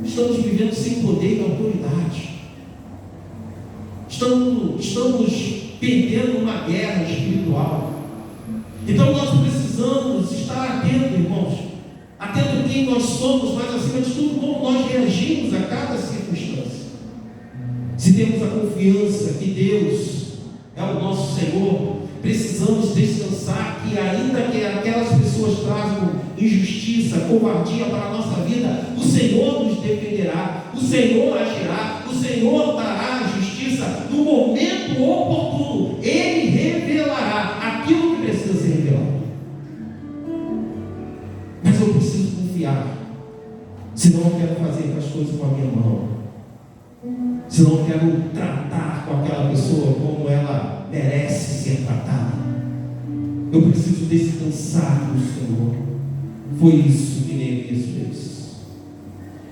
estamos vivendo sem poder e autoridade. Estamos perdendo uma guerra espiritual. Então nós precisamos estar atentos, irmãos, atento a quem nós somos, mas acima de tudo, como nós reagimos a cada circunstância. Se temos a confiança que Deus é o nosso Senhor, precisamos descansar que ainda que aquelas pessoas tragam injustiça, covardia para a nossa vida, o Senhor nos defenderá, o Senhor agirá, o Senhor dará a justiça no momento oportuno. Ele revelará aquilo que precisa ser revelado. Mas eu preciso confiar, senão eu quero fazer as coisas com a minha mão, senão eu quero tratar com aquela pessoa como ela merece ser tratada. Eu preciso descansar no Senhor. Foi isso que Neemias fez.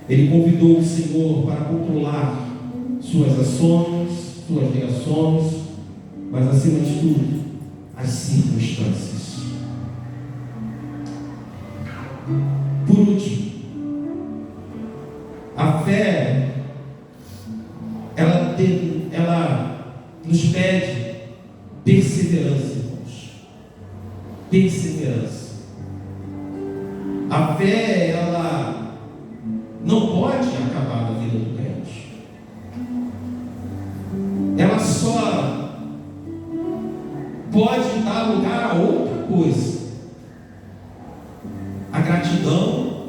Ele convidou o Senhor para controlar suas ações, suas reações, mas acima de tudo, as circunstâncias. Por último, a fé ela nos pede perseverança, irmãos. Perseverança. A fé, ela não pode acabar na vida do crente. Ela só pode dar lugar a outra coisa. A gratidão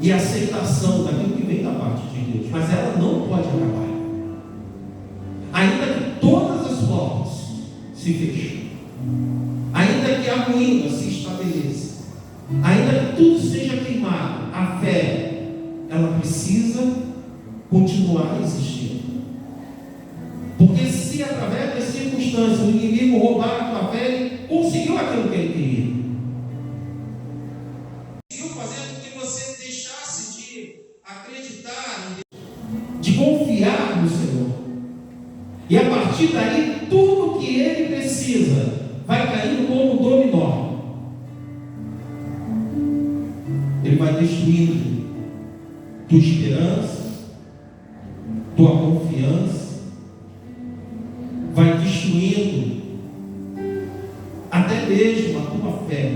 e a aceitação daquilo que vem da parte de Deus. Mas ela não pode acabar. Ainda que todas as portas se fechem, ainda que a ruína se estabeleça, ainda que tudo seja queimado, a fé, ela precisa continuar existindo. Porque se através das circunstâncias o inimigo roubar a tua fé, ele conseguiu aquilo que ele queria. Conseguiu fazer com que você deixasse de acreditar em Deus, de confiar no Senhor. E a partir daí, tudo que ele precisa vai caindo como dominó. Ele vai destruindo tua esperança, tua confiança, vai destruindo até mesmo a tua fé.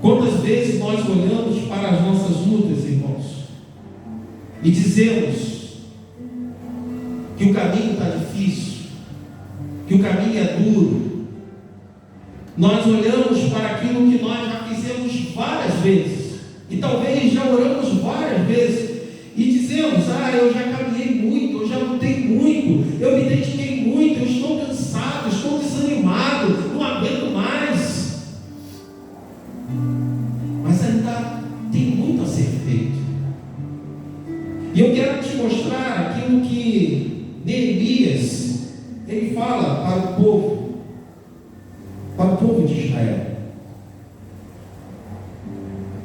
Quantas vezes vezes nós olhamos para as nossas lutas, irmãos, e dizemos que o caminho está difícil, que o caminho é duro. Nós olhamos para aquilo que nós já fizemos várias vezes, e talvez já oramos várias vezes, e dizemos: eu já caminhei muito, eu já lutei muito, eu me dediquei muito, eu estou cansado, estou desanimado, não aguento mais. Mas ainda tem muito a ser feito. E eu quero te mostrar aquilo que Neemias, ele fala para o povo de Israel.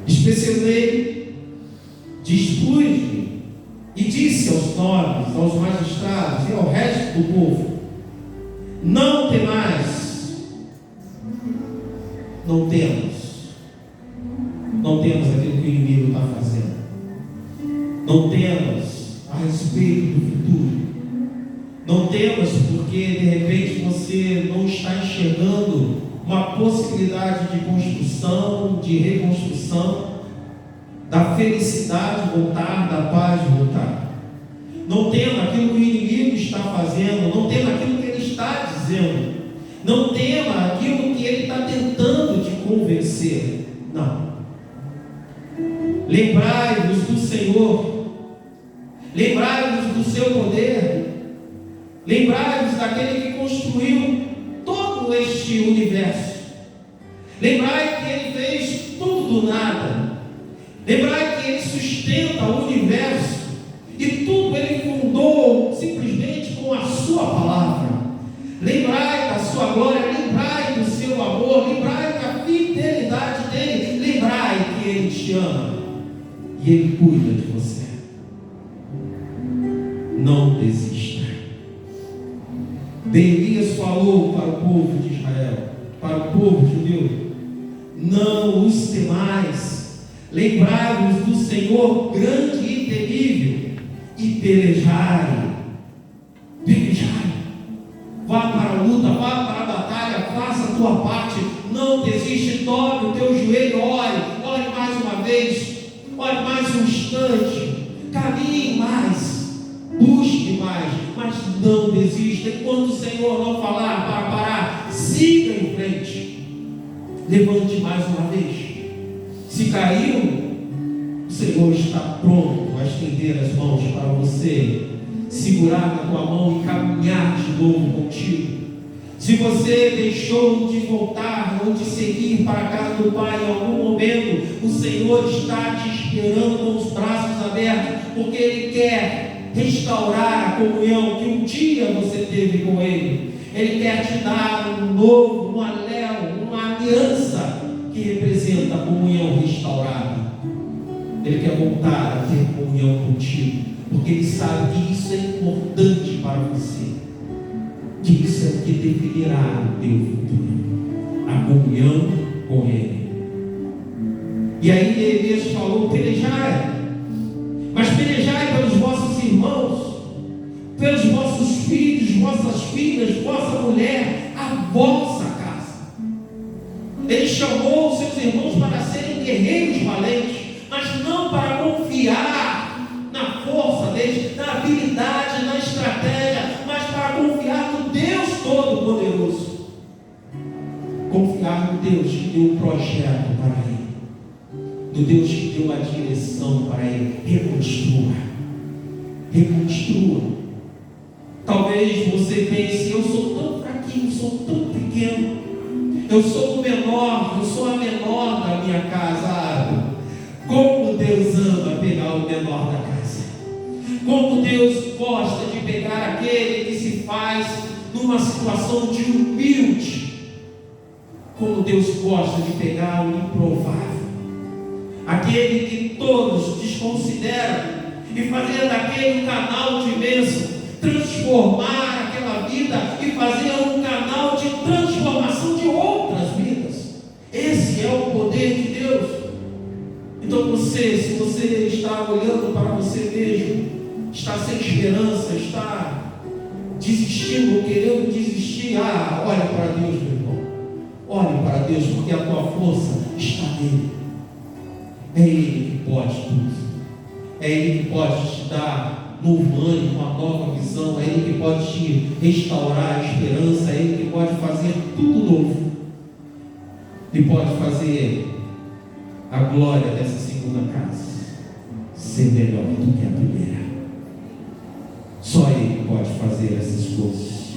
Especialmente, dispus-me e disse aos nobres, aos magistrados e ao resto do povo: não temais, não temos aquilo que o inimigo está fazendo, não temos a respeito do futuro, não temos porque de repente você não está enxergando uma possibilidade de construção, de reconstrução, da felicidade voltar, da paz voltar. Não tema aquilo que o inimigo está fazendo, não tema aquilo que ele está dizendo, não tema aquilo que ele está tentando te convencer. Não. Lembrai-vos do Senhor, lembrai-vos do seu poder, lembrai-vos daquele que construiu todo este universo. Lembrai que ele fez tudo do nada. Lembrai que ele sustenta o universo e tudo ele fundou simplesmente com a sua palavra. Lembrai da sua glória, lembrai do seu amor, lembrai da fidelidade dele, lembrai que ele te ama e ele cuida de você. Não desista. Neemias falou para o povo de Israel, para o povo judeu: não os temais, lembrai-vos do Senhor grande e terrível, e pelejai. Vá para a luta, vá para a batalha, faça a tua parte, não desiste, dobre o teu joelho, ore mais uma vez, ore mais um instante, caminhe mais, busque mais, mas não desista. Enquanto o Senhor não falar para parar, siga em frente, levante mais uma vez. Se caiu, o Senhor está pronto a estender as mãos para você, segurar na tua mão e caminhar de novo contigo. Se você deixou de voltar ou de seguir para a casa do Pai em algum momento, o Senhor está te esperando com os braços abertos, porque Ele quer restaurar a comunhão que um dia você teve com Ele. Ele quer te dar um novo, um anel, uma aliança que representa a comunhão restaurada. Ele quer voltar a ter comunhão contigo, porque Ele sabe que isso é importante para você, que isso é o que definirá o teu futuro, a comunhão com Ele. E aí Neemias falou: pelejai, mas pelejai pelos vossos irmãos, pelos vossos filhos, vossas filhas, vossa mulher, a vossa casa. Ele chamou os seus irmãos para serem guerreiros valentes, mas não para confiar na força deles, na habilidade, na estratégia, mas para confiar no Deus Todo-Poderoso. Confiar no Deus que deu um projeto para ele, no Deus que deu uma direção para ele. Reconstrua. Talvez você pense: eu sou tão fraquinho, sou tão pequeno, eu sou o menor, eu sou a menor da minha casa. Como Deus ama pegar o menor da casa, como Deus gosta de pegar aquele que se faz numa situação de humilde, como Deus gosta de pegar o improvável, aquele que todos desconsideram, e fazer daquele um canal de bênção, transformar aquela vida e fazer um canal de transformação de outras vidas. Esse é o poder de Deus. Então se você está olhando para você mesmo, está sem esperança, está desistindo ou querendo desistir, olhe para Deus, meu irmão. Olhe para Deus, porque a tua força está nele. É Ele que pode tudo. É Ele que pode te dar novo ânimo, uma nova visão. É Ele que pode te restaurar a esperança. É Ele que pode fazer tudo novo. E pode fazer a glória dessa segunda casa ser melhor do que a primeira. Só Ele pode fazer essas coisas.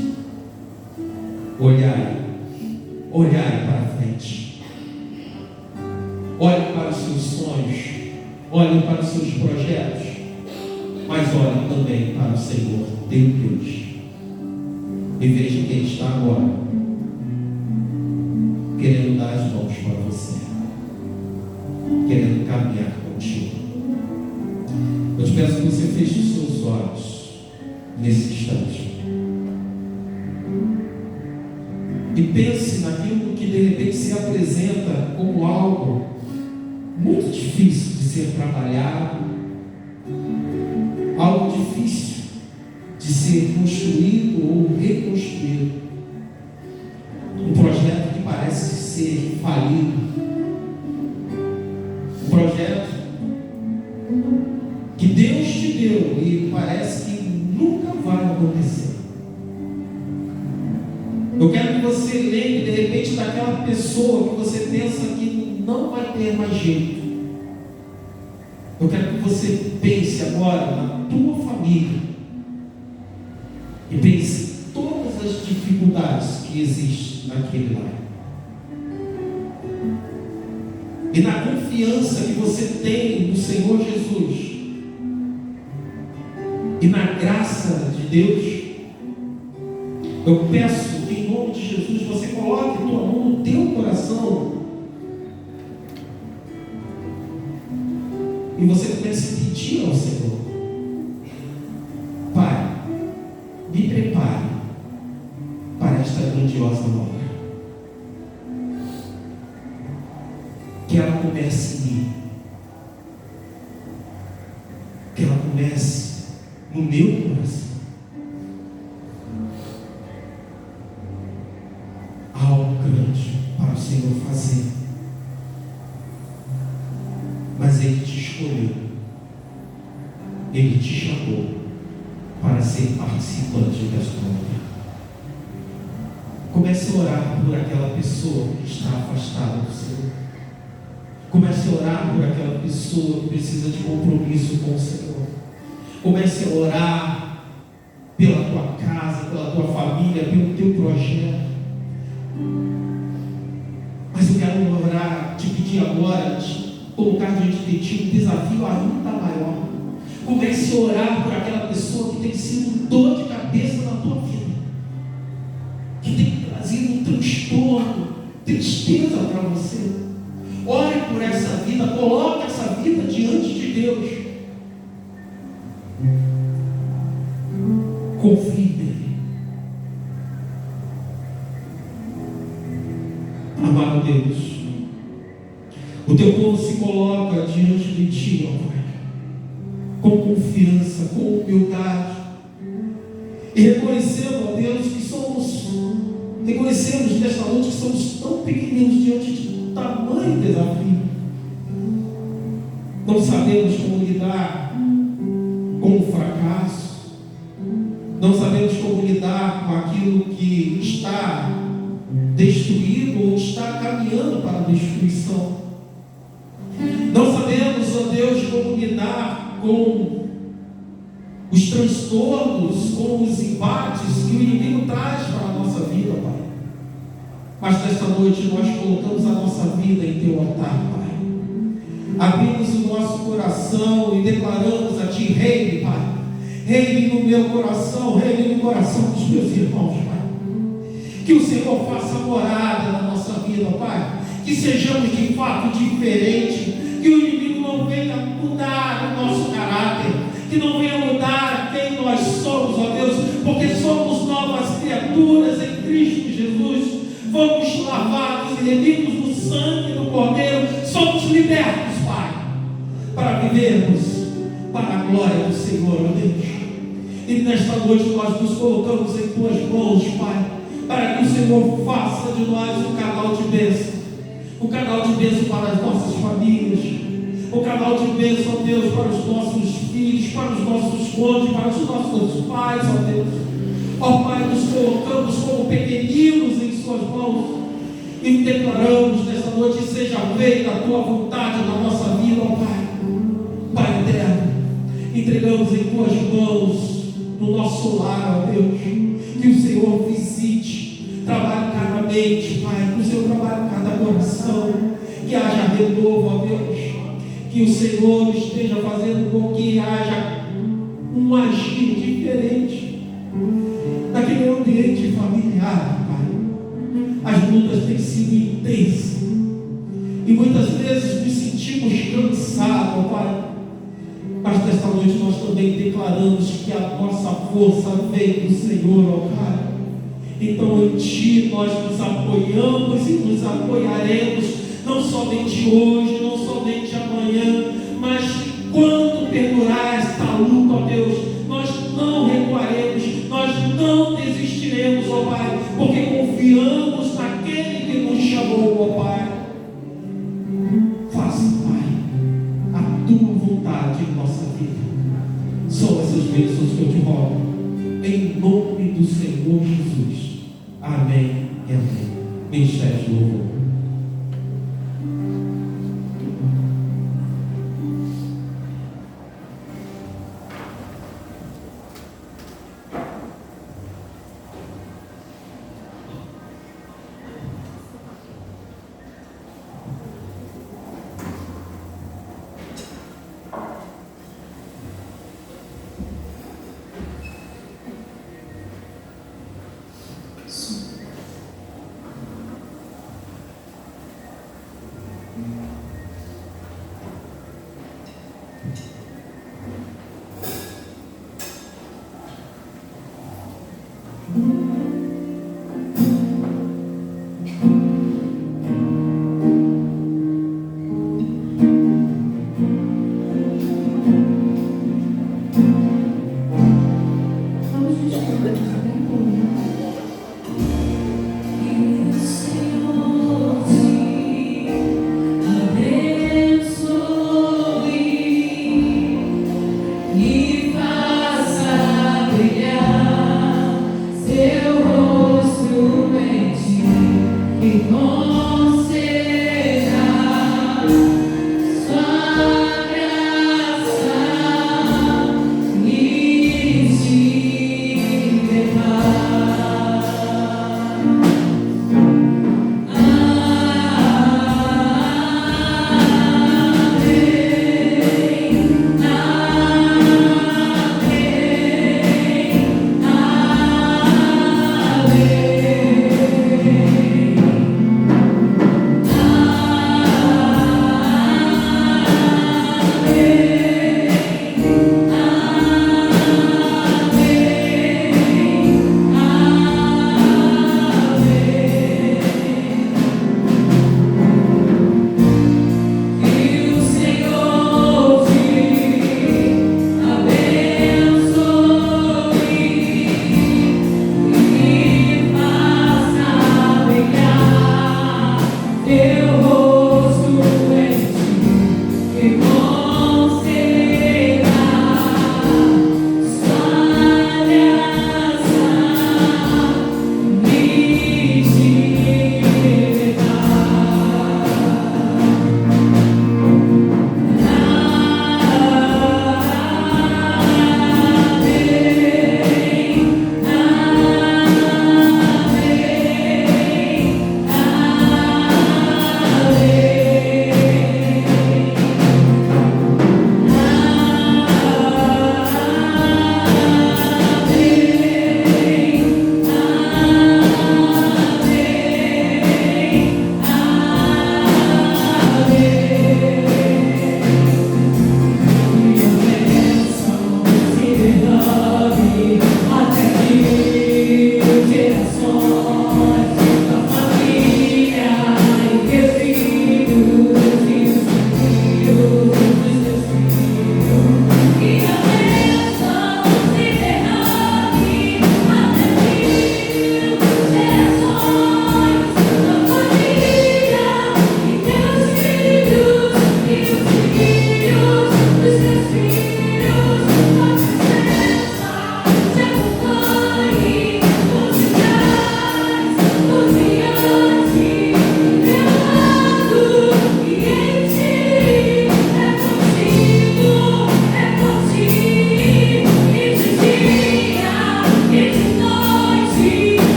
Olhar para frente. Olhe para os seus sonhos. Olhe para os seus projetos. Mas olhe também para o Senhor, teu Deus. E veja que Ele está agora querendo dar as mãos para você, querendo caminhar contigo. Eu te peço que você feche os seus olhos nesse instante e pense naquilo que de repente se apresenta como algo muito difícil de ser trabalhado, algo difícil de ser construído ou reconstruído, um projeto que parece ser falido, um projeto que Deus te deu e parece que nunca vai acontecer. Eu quero que você lembre de repente daquela pessoa que você pensa que não vai ter mais jeito. Eu quero que você pense agora na tua família e pense em todas as dificuldades que existem naquele lar. E na confiança que você tem no Senhor Jesus e na graça de Deus, eu peço que em nome de Jesus você coloque a tua mão no teu coração e você comece a pedir ao Senhor: Pai, me prepare para esta grandiosa obra. Que ela comece em mim. Que ela comece no meu coração. Algo grande para o Senhor fazer. Mas Ele te escolheu. Ele te chamou para ser participante desta obra. Comece a orar por aquela pessoa que está afastada do Senhor. Comece a orar por aquela pessoa que precisa de compromisso com o Senhor. Comece a orar pela tua casa, pela tua família, pelo teu projeto. Mas eu quero orar, te pedir agora, te colocar diante de ti um desafio ainda maior. Comece a orar por aquela pessoa que tem sido dor de cabeça na tua vida, que tem trazido um transtorno, tristeza para você. Ore por essa vida, coloque essa vida diante de Deus. Confie nele. Amado Deus, o teu povo se coloca diante de ti, ó Pai, com confiança, com humildade, e reconhecendo, ó Deus, reconhecemos nesta noite que somos tão pequeninos diante de tamanho desafio. Não sabemos como lidar com o fracasso, não sabemos como lidar com aquilo que está destruído ou está caminhando para a destruição. Não sabemos, ó Deus, como lidar com os transtornos, com os embates que o inimigo traz para a nossa vida, Pai. Mas nesta noite nós colocamos a nossa vida em teu altar, Pai. Abrimos o nosso coração e declaramos a ti: reine, Pai. Reine no meu coração, reine no coração dos meus irmãos, Pai. Que o Senhor faça morada na nossa vida, Pai. Que sejamos de fato diferentes. Que o inimigo não venha mudar o nosso caráter. Que não venha mudar quem nós somos, ó Deus. Porque somos novas criaturas em Cristo Jesus. Fomos lavados e remidos no sangue do Cordeiro. Somos libertos, Pai, para vivermos para a glória do Senhor, ó Deus. E nesta noite nós nos colocamos em tuas mãos, Pai, para que o Senhor faça de nós um canal de bênção. Um canal de bênção para as nossas famílias, o canal de bênção, ó Deus, para os nossos filhos, para os nossos cônjuges, para os nossos pais, ó Deus. Ó Pai, nos colocamos como pequeninos em suas mãos e declaramos nessa noite: seja feita a tua vontade na nossa vida, ó Pai. Pai eterno, entregamos em tuas mãos, no nosso lar, ó Deus, que o Senhor visite, trabalhe cada mente, Pai, que o Senhor trabalhe cada coração, que haja renovo, ó Deus, que o Senhor esteja fazendo com que haja um agir diferente naquele ambiente familiar, Pai. As lutas têm sido intensas e muitas vezes nos sentimos cansados, Pai. Mas nesta noite nós também declaramos que a nossa força vem do Senhor, ó Pai. Então em Ti nós nos apoiamos e nos apoiaremos, não somente hoje, não somente amanhã, mas quando perdurar esta luta, ó Deus, nós não recuaremos, nós não desistiremos, ó Pai, porque confiamos naquele que nos chamou, ó Pai. Faça, Pai, a Tua vontade em nossa vida. São essas bênçãos que eu te rogo, em nome do Senhor Jesus. Amém e amém. Ministério de louvor.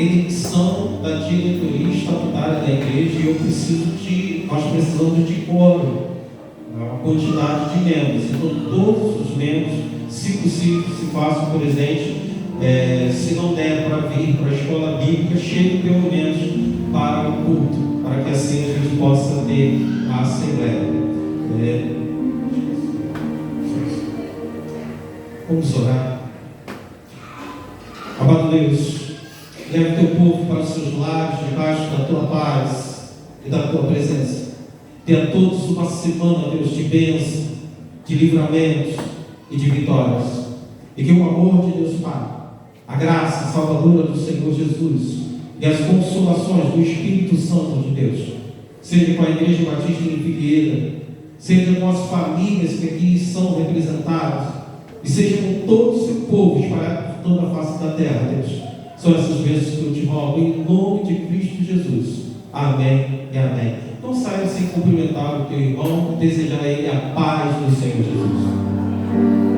eleição da diretoria estatutária da igreja, e nós precisamos de quórum, uma quantidade de membros. Então, todos os membros, se possível, se façam presente. Se não der para vir para a escola bíblica, chegue pelo menos para o culto, para que assim a gente possa ter a assembleia. Vamos orar. Amado Deus, leva o teu povo para os seus lares, debaixo da tua paz e da tua presença. Tenha todos uma semana, Deus, de bênção, de livramento e de vitórias. E que o amor de Deus Pai, a graça salvadora do Senhor Jesus e as consolações do Espírito Santo de Deus seja com a Igreja Batista em Figueira, seja com as famílias que aqui são representadas, e seja com todo o seu povo espalhado por toda a face da terra, Deus. São essas bênçãos que eu te rogo em nome de Cristo Jesus. Amém e amém. Não saia sem cumprimentar o teu irmão, desejar a ele a paz do Senhor Jesus.